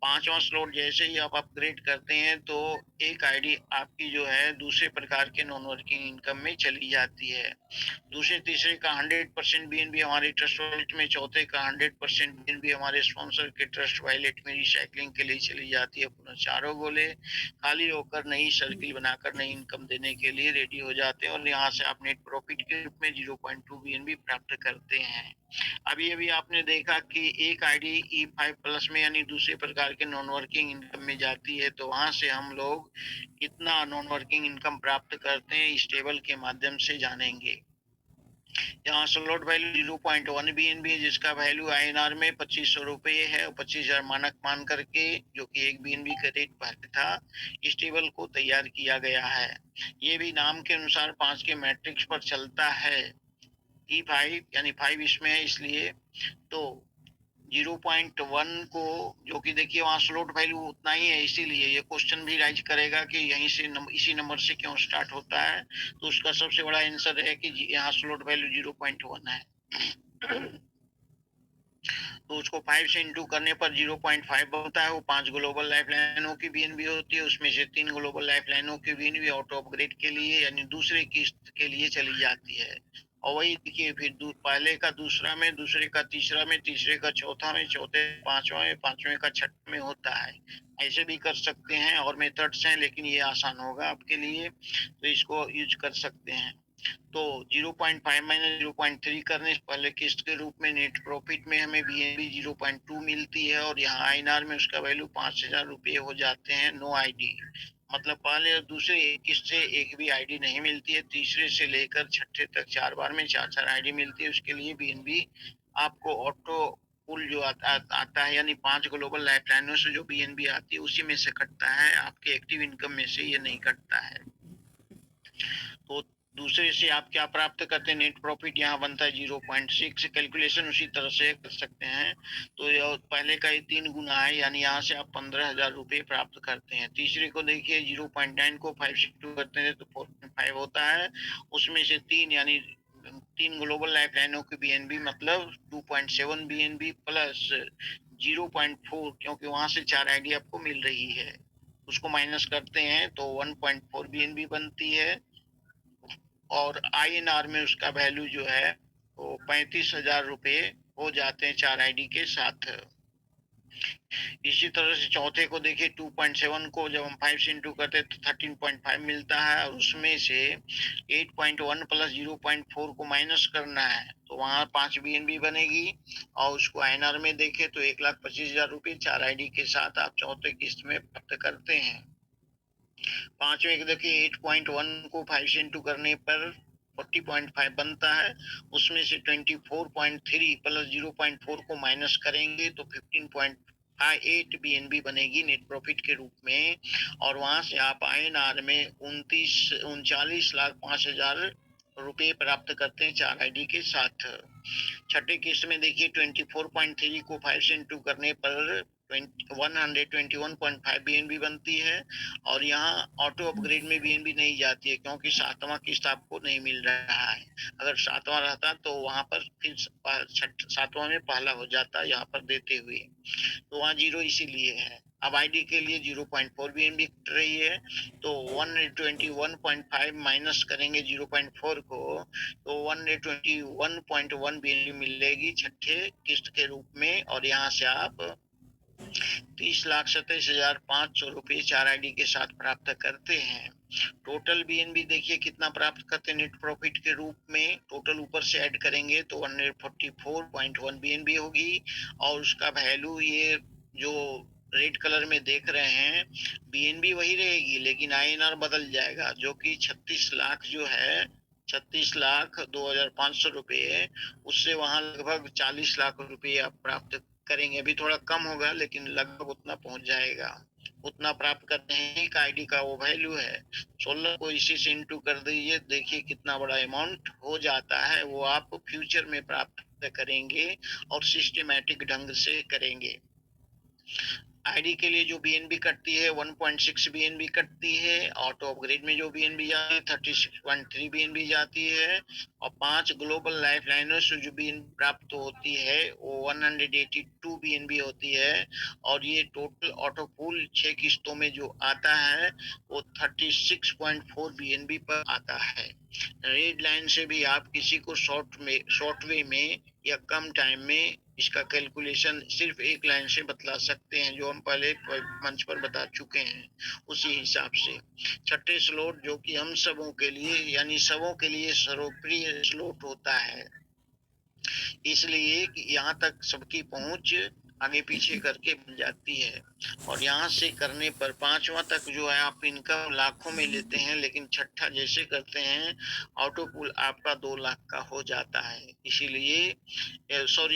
5वां स्लॉट जैसे ही आप अपग्रेड करते हैं तो एक आईडी आपकी जो है दूसरे प्रकार के नॉन वर्किंग इनकम में चली जाती है। दूसरे तीसरे का 100% बीएनबी हमारे ट्रस्ट वॉलेट में, चौथे का 100% बीएनबी हमारे स्पॉन्सर के ट्रस्ट वॉलेट में रिसाइकलिंग के लिए चली जाती है। पुनः चारों गोले खाली होकर नई सर्किल बनाकर नई इनकम देने के लिए रेडी हो जाते हैं और यहाँ से आप नेट प्रॉफिट के रूप में 0.2 बीएनबी प्राप्त करते हैं। अभी अभी आपने देखा कि एक आईडी E5 प्लस में यानी दूसरे प्रकार के नॉन वर्किंग इनकम में जाती है, तो वहां से हम लोग कितना नॉन वर्किंग इनकम प्राप्त करते हैं इस टेबल के माध्यम से जानेंगे। यहाँ स्लॉट वैल्यू 0.1 बीएनबी है जिसका वैल्यू INR में 2500 रुपये है और 25,000 मानक मान करके जो कि एक बीएनबी का रेट पहले था इस टेबल को तैयार किया गया है। ये भी नाम के अनुसार 5 के मैट्रिक्स पर चलता है। E5 यानी 5 इसमें है इसलिए तो 0.1 को जो कि देखिए वहाँ स्लॉट वैल्यू उतना ही है, इसीलिए ये क्वेश्चन भी राइज करेगा कि यहीं से इसी नंबर से क्यों स्टार्ट होता है। तो उसका सबसे बड़ा आंसर है कि यहाँ स्लॉट वैल्यू 0.1 है। तो उसको 5 से इंटू करने पर 0.5 बनता है। वो 5 ग्लोबल लाइफलाइनों की बीएनबी होती है, उसमें से 3 ग्लोबल लाइफलाइनों की बीएनबी ऑटो अपग्रेड के लिए यानी दूसरे किस्त के लिए चली जाती है। और वही देखिए फिर पहले का दूसरा में, दूसरे का तीसरा में, तीसरे का चौथा में, चौथे पांचवा में, पांचवें का छठा में होता है। ऐसे भी कर सकते हैं और मेथड्स हैं लेकिन ये आसान होगा आपके लिए तो इसको यूज कर सकते हैं। तो 0.5 माइनस 0.3 करने से पहले किस्त के रूप में नेट प्रॉफिट में हमें बीएनबी 0.2 मिलती है और यहाँ INR में उसका वैल्यू 5,000 रुपये हो जाते हैं। नो आईडी मतलब पहले और दूसरे किस्त से एक भी आईडी नहीं मिलती है। तीसरे से लेकर छठे तक 4 बार में 4 आईडी मिलती है। उसके लिए बीएनबी आपको ऑटो पुल जो आता है यानी 5 ग्लोबल लाइफलाइनों से जो बीएनबी आती है उसी में से कटता है, आपके एक्टिव इनकम में से ये नहीं कटता है। तो दूसरे से आप क्या प्राप्त करते हैं, नेट प्रॉफिट यहाँ बनता है 0.6। कैलकुलेशन उसी तरह से कर सकते हैं। तो पहले का ये 3 गुना है यानी यहाँ से आप 15,000 रुपये प्राप्त करते हैं। तीसरे को देखिए 0.9 को 5 से 2 करते हैं तो 4.5 होता है। उसमें से 3 यानी 3 ग्लोबल लाइफलाइनों की बीएनबी मतलब 2.7 बीएनबी प्लस 0.4 क्योंकि वहां से 4 आईडी आपको मिल रही है, उसको माइनस करते हैं तो 1.4 बीएनबी बनती है और INR में उसका वैल्यू जो है वो 35,000 रुपये हो जाते हैं 4 आईडी के साथ। इसी तरह से चौथे को देखिए 2.7 को जब हम 5 से इंटू करते हैं तो 13.5 मिलता है और उसमें से 8.1 प्लस 0.4 को माइनस करना है तो वहां 5 बीएनबी बनेगी और उसको INR में देखें तो 1,25,000 रुपये 4 आईडी के साथ आप चौथे किस्त में प्राप्त करते हैं। पांचवें देखिए 8.1 को 5 से इंटू करने पर 40.5 बनता है। उसमें से 24.3 प्लस 0.4 को माइनस करेंगे तो 15.8 बीएनबी बनेगी नेट प्रॉफिट के रूप में और वहां से आप INR में 39,05,000 रुपये प्राप्त करते हैं 4 आईडी के साथ। छठे किस्त में देखिए 24.3 को 5 से इंटू करने पर 121.5 बीएनबी बनती है और यहाँ ऑटो अपग्रेड में बीएनबी नहीं जाती है क्योंकि 7वां किस्त आपको नहीं मिल रहा है। अगर 7वां रहता तो वहां पर फिर 7वां में पहला हो जाता यहाँ पर देते हुए, तो वहाँ 0 इसीलिए है। अब आईडी के लिए 0.4 बीएनबी कट रही है तो 121.5 माइनस करेंगे 0.4 को तो 121.1 बीएनबी मिलेगी छठे किस्त के रूप में और यहाँ से आप 30,27,500 रुपये 4 आईडी के साथ प्राप्त करते हैं। टोटल बीएनबी देखिए कितना प्राप्त करते हैं नेट प्रॉफिट के रूप में। टोटल ऊपर से ऐड करेंगे तो 144.1 बीएनबी होगी और उसका वैल्यू ये जो रेड कलर में देख रहे हैं बीएनबी वही रहेगी लेकिन आईएनआर बदल जाएगा, जो कि 36 लाख जो है 36,02,500 रुपये, उससे वहां लगभग 40 लाख रुपये आप प्राप्त करेंगे। अभी थोड़ा कम होगा लेकिन लगभग उतना पहुंच जाएगा। उतना प्राप्त करते हैं एक आईडी का वो वैल्यू है। 16 को इसी से इंटू कर दीजिए, देखिए कितना बड़ा अमाउंट हो जाता है। वो आप फ्यूचर में प्राप्त करेंगे और सिस्टमैटिक ढंग से करेंगे। आईडी के लिए जो बीएनबी कटती है 1.6 बीएनबी कटती है। ऑटो अपग्रेड में जो बीएनबी जाती है 36.3 बीएनबी जाती है और 5 ग्लोबल लाइफ लाइनर से जो बीएनबी प्राप्त होती है वो 182 बीएनबी होती है और ये टोटल ऑटो फुल 6 किस्तों में जो आता है वो 36.4 बीएनबी पर आता है। रेड लाइन से भी आप किसी को शॉर्ट वे में या कम टाइम में इसका कैलकुलेशन सिर्फ एक लाइन से बतला सकते हैं, जो हम पहले मंच पर बता चुके हैं उसी हिसाब से। छठे स्लॉट जो कि हम सबों के लिए यानी सबों के लिए सर्वप्रिय स्लॉट होता है, इसलिए कि यहाँ तक सबकी पहुंच आगे पीछे करके बन जाती है और यहाँ से करने पर पांचवा तक जो है आप इनकम लाखों में लेते हैं, लेकिन छठा जैसे करते हैं ऑटो पुल आपका 2 लाख का हो जाता है, इसीलिए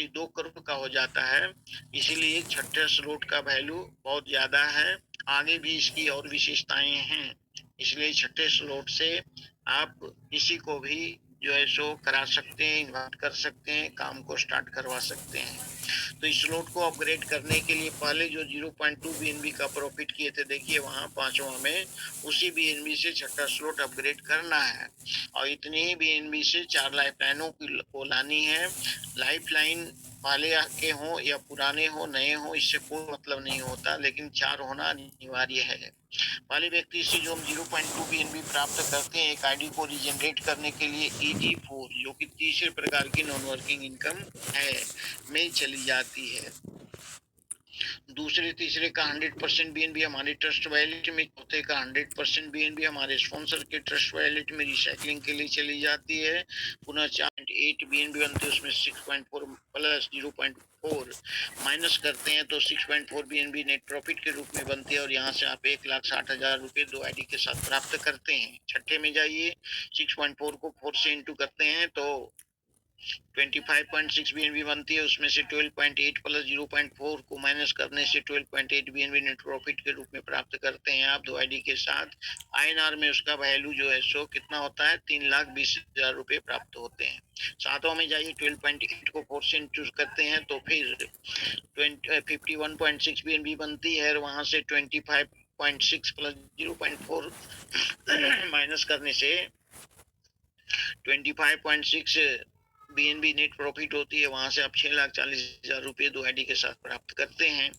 2 करोड़ का हो जाता है। इसीलिए छठे स्लॉट का वैल्यू बहुत ज्यादा है। आगे भी इसकी और विशेषताएं हैं, इसलिए छठे स्लॉट से आप किसी को भी जो है सो करा सकते हैं, इन्वाइट कर सकते हैं, काम को स्टार्ट करवा सकते हैं। तो इस स्लॉट को अपग्रेड करने के लिए पहले जो 0.2 बीएनबी का प्रॉफिट किए थे देखिए वहां पांचवा में उसी बीएनबी से छठा स्लॉट अपग्रेड करना है और इतनी ही बीएनबी से 4 लाइफ लाइनों को लानी है। लाइफ लाइन पहले के हो या पुराने हो नए हो इससे कोई मतलब नहीं होता, लेकिन 4 होना अनिवार्य है। पहले व्यक्ति से जो हम 0.2 बीएनबी प्राप्त करते हैं एक आईडी को रीजनरेट करने के लिए ED4 जो कि तीसरे प्रकार की नॉन वर्किंग इनकम है में चली जाती है। दूसरे तीसरे का 100% बीएनबी हमारे ट्रस्ट वैलेट में, चौथे का 100% बीएनबी हमारे स्पॉन्सर के ट्रस्ट वैलेट में रिसाइकलिंग के लिए चली जाती है। पुनः 4.8 बीएनबी बनते हैं, उसमें 6.4 प्लस 0.4 माइनस करते हैं तो 6.4 बीएनबी नेट प्रॉफिट के रूप में बनती है और यहाँ से आप 1,60,000 रुपये 2 आईडी के साथ प्राप्त करते हैं। छठे में जाइए 6.4 को 4 से इंटू करते हैं तो 25.6 बीएनबी बनती है, उसमें से 12.8 प्लस 0.4 को माइनस करने से 12.8 बीएनबी नेट प्रॉफिट के रूप में प्राप्त करते हैं आप 2 आईडी के साथ। आईएनआर में उसका वैल्यू जो है सो कितना होता है 3,20,000 रुपये प्राप्त होते हैं। सातों में जाइए 12.8 को 4 से इंटू करते हैं तो फिर 51.6 बीएनबी बनती है और वहां से 25.6 प्लस 0.4 माइनस करने से 25.6 बीएनबी नेट प्रॉफिट होती है, वहां से आप 6,40,000 रुपये 2 आईडी के साथ प्राप्त करते हैं।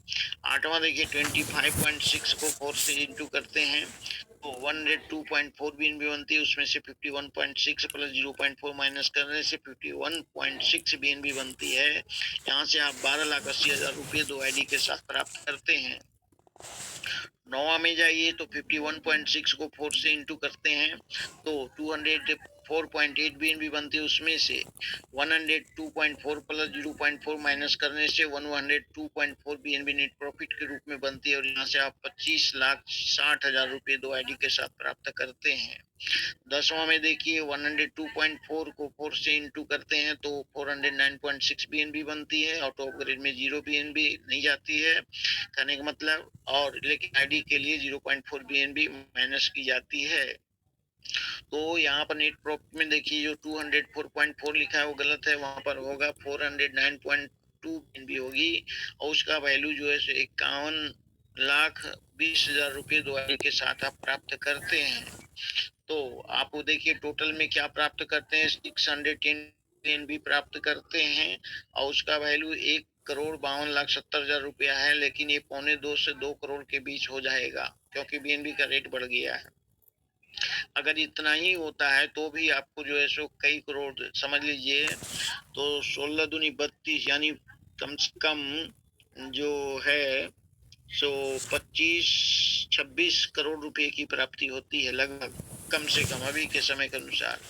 आठवां देखिए 25.6 को 4 से इंटू करते हैं तो 102.4 बीएनबी बनती है, उसमें से 51.6 प्लस 0.4 माइनस करने से 51.6 बीएनबी बनती है। यहाँ से आप 12,80,000 रुपये 2 आईडी के साथ प्राप्त करते हैं। नौवा में जाइए तो 51.6 को 4 से इंटू करते हैं तो 204.8 बीएनबी बनती है, उसमें से 102.4 प्लस 0.4 माइनस करने से 102.4 बीएनबी नेट प्रॉफिट के रूप में बनती है और यहाँ से आप 25,60,000 रुपये 2 आईडी के साथ प्राप्त करते हैं। दसवां में देखिए 102.4 को 4 से इंटू करते हैं तो 409.6 बीएनबी बनती है। ऑटो अपग्रेड में 0 बीएनबी नहीं जाती है कहने का मतलब, और लेकिन आईडी के लिए 0.4 बीएनबी माइनस की जाती है। तो यहाँ पर नेट प्रॉफिट में देखिए जो 204.4 लिखा है वो गलत है, वहां पर होगा 409.2 बीएनबी होगी और उसका वैल्यू जो है 51,20,000 रुपये 2 आईडी के साथ आप प्राप्त करते हैं। तो आप देखिए टोटल में क्या प्राप्त करते हैं 610 बीएनबी प्राप्त करते हैं और उसका वैल्यू 1,52,70,000 रुपया है, लेकिन ये 1.25 से 2 करोड़ के बीच हो जाएगा क्योंकि बीएनबी का रेट बढ़ गया है। अगर इतना ही होता है तो भी आपको जो है सो कई करोड़ समझ लीजिए तो 16 दूनी 32 यानी कम से कम जो है सो 25-26 करोड़ रुपए की प्राप्ति होती है लगभग, कम से कम अभी के समय के अनुसार।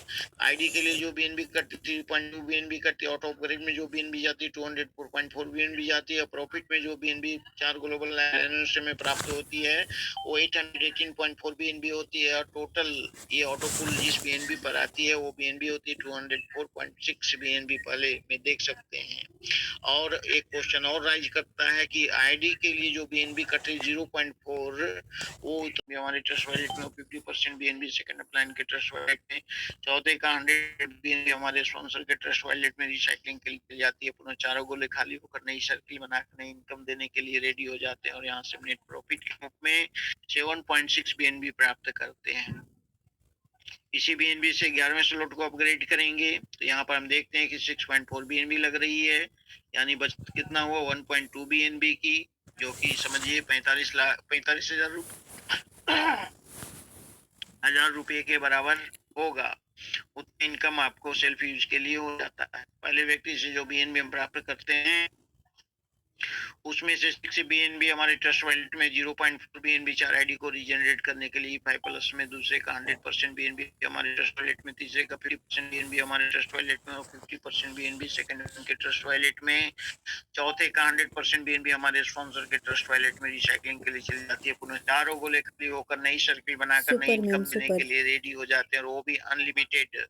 आईडी के लिए जो बीएनबी कटती 3.2 बीएनबी कटती है, आउट ऑफ ग्रेड में जो बीएनबी जाती है 204.4 बीएनबी जाती है, प्रॉफिट में जो बीएनबी 4 ग्लोबल लाइनेंस में प्राप्त होती है वो 818.4 बीएनबी होती है, और टोटल ये ऑटो पुल जिस बीएनबी पर आती है वो बीएनबी होती है 204.6 बीएनबी, पहले में देख सकते हैं। और एक क्वेश्चन और राइज करता है कि आईडी के लिए जो बीएनबी कट रही 0.4 वो तो हमारे ट्रस्ट वैलेट में 50% बीएनबी सेकंड अप्लाइन के ट्रस्ट वैलेट में, चौथे का 100 बीएनबी हमारे स्पॉन्सर के ट्रस्ट वैलेट में रिसाइकलिंग के लिए जाती है, पुनः चारों गोले खाली होकर नई सर्किल बनाकर नई इनकम देने के लिए रेडी हो जाते हैं, और यहाँ से नेट प्रॉफिट के रूप में 7.6 बीएनबी प्राप्त करते हैं। इसी बीएनबी से 11वें स्लॉट को अपग्रेड करेंगे तो यहाँ पर हम देखते हैं कि 6.4 बीएनबी लग रही है, यानी बचत कितना हुआ 1.2 बीएनबी की, जो कि समझिए 45,000 रुपये के बराबर होगा। उतनी इनकम आपको सेल्फ यूज के लिए हो जाता है। पहले व्यक्ति से जो बीएनबी हम प्राप्त करते हैं उसमें से 6 बीएनबी हमारे ट्रस्ट वैलेट में, 0.4 बीएनबी 4 आईडी को रीजनरेट करने के लिए 5+ में, दूसरे का 100% बीएनबी हमारे ट्रस्ट वैलेट में, तीसरे का 50% बीएनबी हमारे ट्रस्ट वैलेट में, और 50% बीएनबी सेकंड के ट्रस्ट वैलेट में, चौथे का 100% बीएनबी हमारे स्पॉन्सर के ट्रस्ट वैलेट में रिसाइकलिंग के लिए चली जाती है, पुनः चारों को लेकर होकर नई सर्किल बनाकर नई इनकम देने के लिए रेडी हो जाते हैं, और वो भी अनलिमिटेड।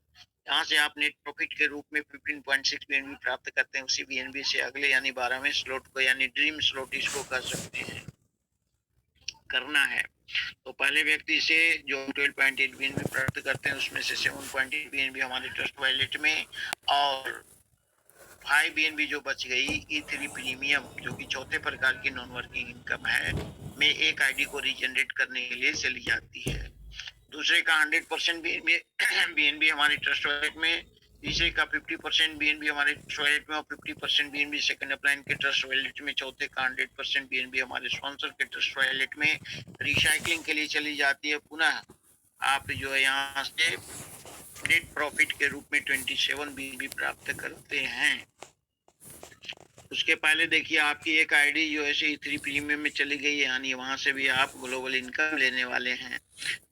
यहाँ से आप नेट प्रॉफिट के रूप में 15.6 बीएनबी प्राप्त करते हैं। उसी बीएनबी से अगले यानी 12वें स्लॉट को, यानी ड्रीम स्लॉट इसको कर सकते हैं, करना है। तो पहले व्यक्ति से जो 12.8 बीएनबी प्राप्त करते हैं उसमें से 7.8 बीएनबी हमारे ट्रस्ट वैलेट में, और 5 बीएनबी जो बच गई E3 प्रीमियम, जो कि चौथे प्रकार की नॉन वर्किंग इनकम है, में एक आईडी को रीजनरेट करने के लिए चली जाती है। दूसरे का 100% बीएनबी हमारे ट्रस्ट वैलेट में, तीसरे का 50% बीएनबी हमारे ट्रस्ट वैलेट में, और 50% बीएनबी सेकंड अप्लाइन के ट्रस्ट वैलेट में, चौथे का 100% बीएनबी हमारे स्पॉन्सर के ट्रस्ट वैलेट में रिसाइकलिंग के लिए चली जाती है। पुनः आप जो है यहाँ से नेट प्रॉफिट के रूप में 27 बीएनबी प्राप्त करते हैं। उसके पहले देखिए आपकी एक आईडी जो है E3 प्रीमियम में चली गई है, यानी वहां से भी आप ग्लोबल इनकम लेने वाले हैं।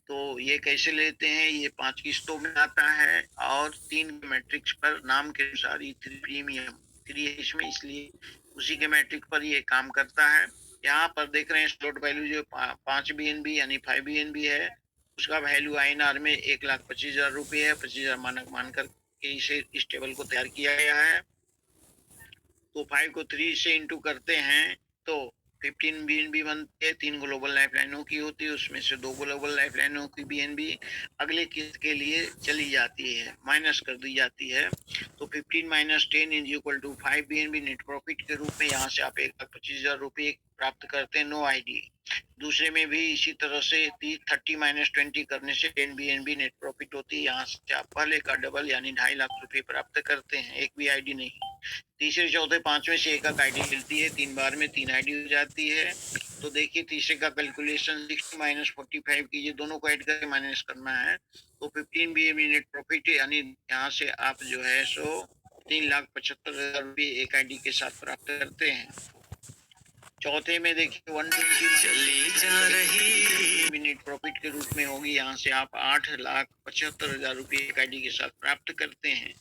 तो ये कैसे लेते हैं, ये 5 किस्तों में आता है, और 3 मैट्रिक्स पर नाम के अनुसार E3 प्रीमियम 3 है इसमें, इसलिए उसी के मैट्रिक पर ये काम करता है। यहाँ पर देख रहे हैं स्लॉट वैल्यू जो 5 बीएनबी यानी 5 बीएनबी है, उसका वैल्यू INR में 1,25,000 रुपये है। 25,000 मानक मानकर के इसे इस टेबल को तैयार किया गया है। तो 5 को 3 से इंटू करते हैं तो 15 बीएनबी बनती है, 3 ग्लोबल लाइफलाइनों की होती है, उसमें से 2 ग्लोबल लाइफलाइनों की बीएनबी अगले किस्त के लिए चली जाती है, माइनस कर दी जाती है। तो 15 - 10 = 5 बीएनबी नेट प्रॉफिट के रूप में यहाँ से आप 1,25,000 रुपये प्राप्त करते हैं, नो आईडी। दूसरे में भी इसी तरह से 30 - 20 करने से 10 बीएनबी नेट प्रॉफिट होती है, यहाँ से आप पहले का डबल यानी 2.5 लाख रुपए प्राप्त करते हैं, एक भी आईडी नहीं। तीसरे, चौथे, पांचवें से एक आईडी मिलती है, 3 बार में 3 आईडी हो जाती है। तो देखिए तीसरे का कैलकुलेशन 60 - 45 कीजिए, दोनों को ऐड करके माइनस करना है, तो 15 बीएनबी नेट प्रॉफिट, यानी यहाँ से आप जो है 3,75,000 रुपये एक आईडी के साथ प्राप्त करते हैं। चौथे में देखिए 120 मिनट प्रॉफिट के रूप में होगी, यहाँ से आप 8,75,000 रुपये एक आईडी के साथ प्राप्त करते हैं।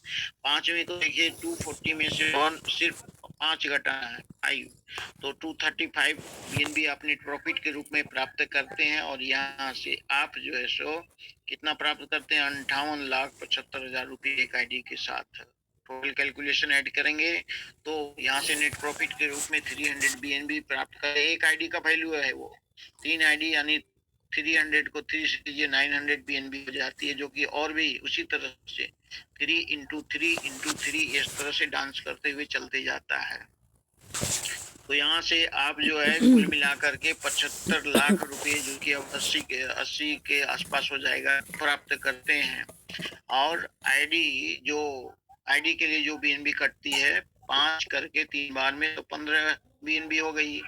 पांचवें को देखिए 240 में से 1 सिर्फ 5 घटाना है 5, तो 235 बीएनबी आप नेट प्रॉफिट के रूप में प्राप्त करते हैं, और यहाँ से आप जो है कितना प्राप्त करते हैं 58,75,000 रुपये एक आईडी के साथ। टोटल कैलकुलेशन ऐड करेंगे तो यहाँ से नेट प्रॉफिट के रूप में 300 बीएनबी प्राप्त करें। एक आईडी का वैल्यू है वो 3 आईडी, यानी 300 को 3 से कीजिए 900 बीएनबी हो जाती है, जो कि और भी उसी तरह से 3 × 3 × 3 इस तरह से डांस करते हुए चलते जाता है। तो यहाँ से आप जो है कुल मिलाकर के 75 लाख रुपए, जो कि अब 80 के आसपास हो जाएगा, प्राप्त करते हैं। और आईडी के लिए जो बीएनबी कटती है 5 करके 3 बार में तो 15 बीएनबी हो गई।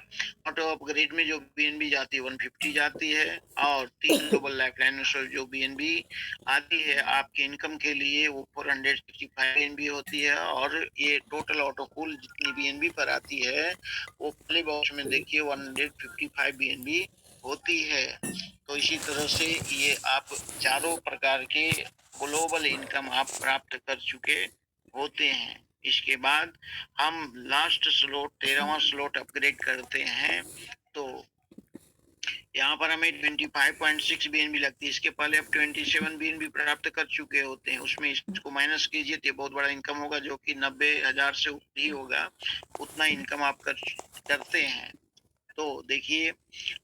ऑटो अपग्रेड में जो बीएनबी जाती है 150 जाती है, और 3 ग्लोबल लाइफलाइन जो बीएनबी आती है आपके इनकम के लिए वो 465 बीएनबी होती है। और ये टोटल ऑटो कूल जितनी बीएनबी पर आती है वो पहले बॉक्स में देखिए 155 बीएनबी होती है। तो इसी तरह से ये आप चारों प्रकार के ग्लोबल इनकम आप प्राप्त कर चुके होते हैं। इसके बाद हम लास्ट स्लॉट 13वां स्लॉट अपग्रेड करते हैं, तो यहाँ पर हमें 25.6 बीएनबी लगती है। इसके पहले आप 27 बीएनबी प्राप्त कर चुके होते हैं, उसमें इसको माइनस कीजिए तो ये बहुत बड़ा इनकम होगा जो कि 90,000 से ऊपर ही होगा, उतना इनकम आप करते हैं। तो देखिए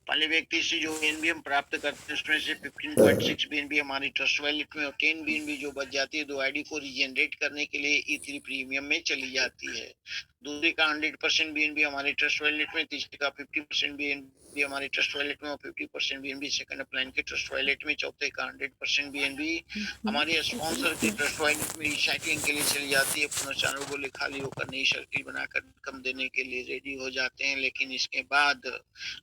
पहले व्यक्ति से जो बीएनबी हम प्राप्त करते हैं उसमें से 15.6 बीएनबी हमारी ट्रस्ट वैलेट में और 10 बीएनबी जो बच जाती है 2 आईडी को रीजनरेट करने के लिए E3 प्रीमियम में चली जाती है। दूसरे का 100% बीएनबी हमारे ट्रस्ट वैलेट में, तीसरे का 50% बीएनबी हमारे ट्रस्ट वैलेट में और 50% बीएनबी सेकंड अपलाइन के ट्रस्ट वैलेट में, चौथे का 100% बीएनबी हमारे स्पॉन्सर के ट्रस्ट वैलेट में रिसाइकलिंग के लिए चली जाती है। पुनर्चारों को खाली होकर नई सर्किल बनाकर इनकम देने के लिए रेडी हो जाते हैं। लेकिन इसके बाद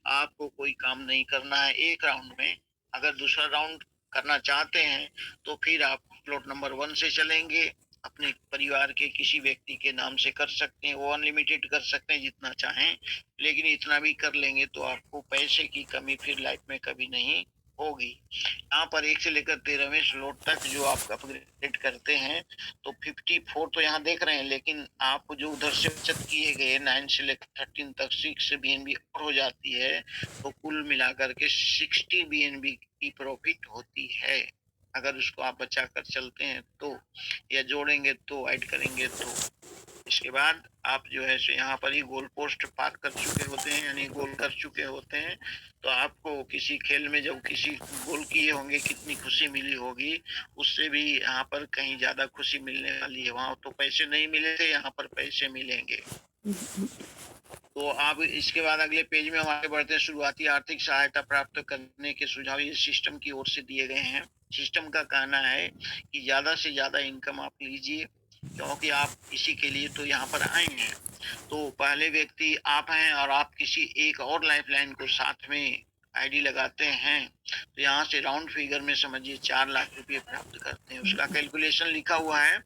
आपको कोई काम नहीं करना है एक राउंड में। अगर दूसरा राउंड करना चाहते हैं तो फिर आप प्लॉट नंबर 1 से चलेंगे, अपने परिवार के किसी व्यक्ति के नाम से कर सकते हैं, वो अनलिमिटेड कर सकते हैं जितना चाहें, लेकिन इतना भी कर लेंगे तो आपको पैसे की कमी फिर लाइफ में कभी नहीं होगी। यहाँ पर 1 से लेकर 13वें स्लॉट तक जो आप अपग्रेड करते हैं तो 54 तो यहाँ देख रहे हैं, लेकिन आप जो उधर से बचत किए गए 9 से लेकर 13 तक 6 बीएनबी और हो जाती है, तो कुल मिलाकर के 60 बीएनबी की प्रॉफिट होती है। अगर उसको आप बचा कर चलते हैं तो, या जोड़ेंगे तो, ऐड करेंगे तो। इसके बाद आप जो है यहाँ पर ही गोल पोस्ट पार कर चुके होते हैं, यानी गोल कर चुके होते हैं। तो आपको किसी खेल में जब किसी गोल किए होंगे कितनी खुशी मिली होगी, उससे भी यहाँ पर कहीं ज्यादा खुशी मिलने वाली है। वहां तो पैसे नहीं मिले थे, यहाँ पर पैसे मिलेंगे। तो आप इसके बाद अगले पेज में हम आगे बढ़ते हैं। शुरुआती आर्थिक सहायता प्राप्त करने के सुझाव ये सिस्टम की ओर से दिए गए हैं। सिस्टम का कहना है कि ज्यादा से ज्यादा इनकम आप लीजिए, क्योंकि आप इसी के लिए तो यहाँ पर आए हैं। तो पहले व्यक्ति आप हैं और आप किसी एक और लाइफलाइन को साथ में आईडी लगाते हैं, तो यहाँ से राउंड फिगर में समझिए 4 लाख रुपए प्राप्त करते हैं। उसका कैलकुलेशन लिखा हुआ है।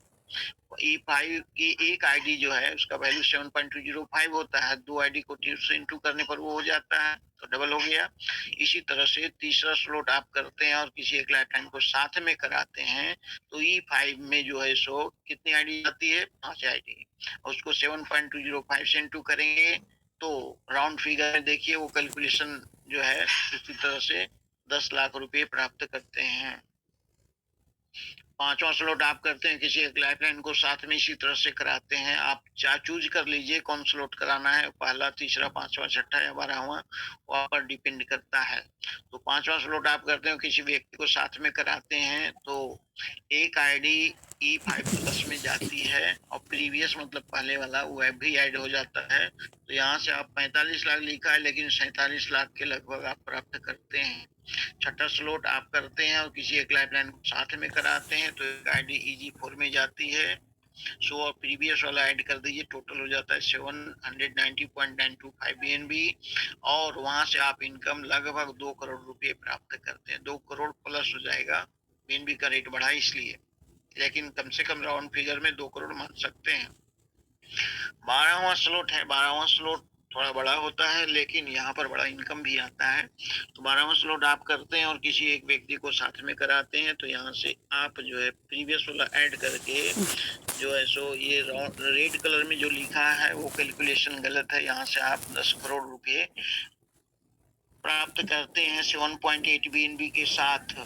E5 की एक आईडी जो है उसका वैल्यू 7.205 होता है, 2 आईडी को 2 से इंटू करने पर वो हो जाता है, तो डबल हो गया। इसी तरह से तीसरा स्लॉट आप करते हैं और किसी एक लाइफलाइन को साथ में कराते हैं, तो E5 में जो है सो कितनी आईडी आती है, 5 आईडी, और उसको 7.205 से इंटू करेंगे तो राउंड फिगर में देखिए वो कैलकुलेशन जो है उसी तरह से 10 लाख रुपए प्राप्त करते हैं। 5वां स्लॉट आप करते हैं किसी एक लाइफलाइन को साथ में इसी तरह से कराते हैं। आप चूज कर लीजिए कौन स्लॉट कराना है, पहला, तीसरा, 5वां, 6ठा या 12वां, वहां पर डिपेंड करता है। तो 5वां स्लॉट आप करते हैं किसी व्यक्ति को साथ में कराते हैं, तो एक आईडी E5+ में जाती है और प्रीवियस मतलब पहले वाला वो भी ऐड हो जाता है। तो यहाँ से आप 45 लाख लिखा है, लेकिन 47 लाख के लगभग आप प्राप्त करते हैं। 6ठा स्लॉट आप करते हैं और किसी एक लाइफलाइन को साथ में कराते हैं, तो एक आईडी EG4 में जाती है, सो और प्रीवियस वाला ऐड कर दीजिए, टोटल हो जाता है 790.925 बीएनबी, और वहां से आप इनकम लगभग 2 करोड़ रुपए प्राप्त करते हैं। 2 करोड़ प्लस हो जाएगा, बीएनबी का रेट बढ़ा इसलिए, लेकिन कम से कम राउंड फिगर में 2 करोड़ मान सकते हैं। 12वां स्लॉट है, 12वां स्लॉट थोड़ा बड़ा होता है, लेकिन यहाँ पर बड़ा इनकम भी आता है। तो 12वां स्लॉट आप करते हैं और किसी एक व्यक्ति को साथ में कराते हैं, तो यहाँ से आप जो है प्रीवियस वाला ऐड करके जो है सो ये रेड कलर में जो लिखा है वो कैलकुलेशन गलत है। यहाँ से आप 10 करोड़ रुपए प्राप्त करते हैं 7.8 बीएनबी के साथ।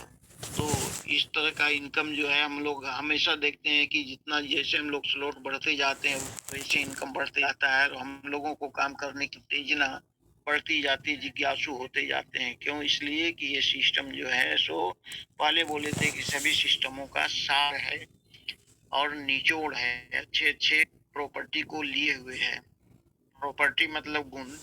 तो इस तरह का इनकम जो है हम लोग हमेशा देखते हैं कि जितना जैसे हम लोग स्लॉट बढ़ते जाते हैं वैसे इनकम बढ़ते जाता है, और हम लोगों को काम करने की तेजना बढ़ती जाती है, जिज्ञासु होते जाते हैं। क्यों? इसलिए कि ये सिस्टम जो है सो पहले बोले थे कि सभी सिस्टमों का सार है और निचोड़ है, अच्छे अच्छे प्रॉपर्टी को लिए हुए है। प्रॉपर्टी मतलब गुण।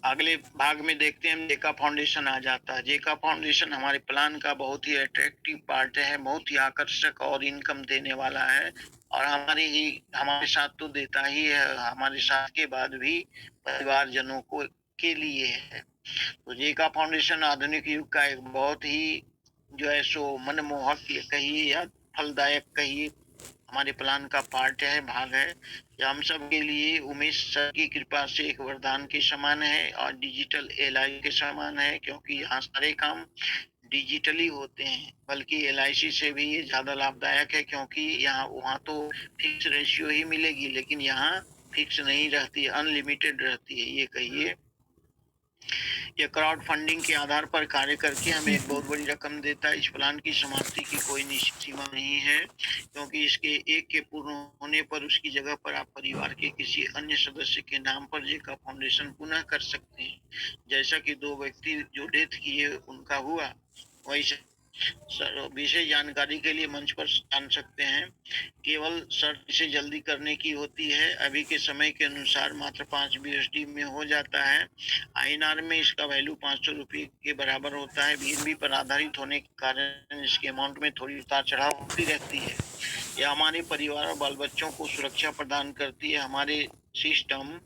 अगले भाग में देखते हैं हम जेका फाउंडेशन आ जाता है। जेका फाउंडेशन हमारे प्लान का बहुत ही अट्रैक्टिव पार्ट है, बहुत ही आकर्षक और इनकम देने वाला है, और हमारे साथ तो देता ही है, हमारे साथ के बाद भी परिवारजनों को के लिए है। तो जेका फाउंडेशन आधुनिक युग का एक बहुत ही जो है सो मनमोहक कहिए या फलदायक कहिए हमारे प्लान का पार्ट है, भाग है। यह हम सब के लिए उमेश सर की कृपा से एक वरदान के समान है और डिजिटल एलआई के समान है, क्योंकि यहाँ सारे काम डिजिटली होते हैं। बल्कि एलआईसी से भी ये ज्यादा लाभदायक है, क्योंकि यहाँ वहाँ तो फिक्स रेशियो ही मिलेगी, लेकिन यहाँ फिक्स नहीं रहती, अनलिमिटेड रहती है। ये कहिए यह क्राउड फंडिंग के आधार पर कार्य करके हमें एक बहुत बड़ी रकम देता है। इस प्लान की समाप्ति की कोई निश्चित सीमा नहीं है, क्योंकि इसके एक के पूर्ण होने पर उसकी जगह पर आप परिवार के किसी अन्य सदस्य के नाम पर जेका फाउंडेशन पुनः कर सकते हैं। जैसा कि 2 व्यक्ति जो डेथ किए उनका हुआ, वैसे सर विशेष जानकारी के लिए मंच पर जान सकते हैं। केवल शर्त इसे जल्दी करने की होती है। अभी के समय के अनुसार मात्र 5 BSD में हो जाता है। INR में इसका वैल्यू 500 रुपये के बराबर होता है। BNB पर आधारित होने के कारण इसके अमाउंट में थोड़ी उतार चढ़ाव होती रहती है। यह हमारे परिवार और बाल बच्चों को सुरक्षा प्रदान करती है। हमारे सिस्टम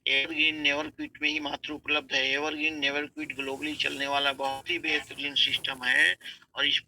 एवरग्रीन नेवर क्विट में ही मात्र उपलब्ध है। एवरग्रीन नेवर क्विट ग्लोबली चलने वाला बहुत ही बेहतरीन सिस्टम है और इस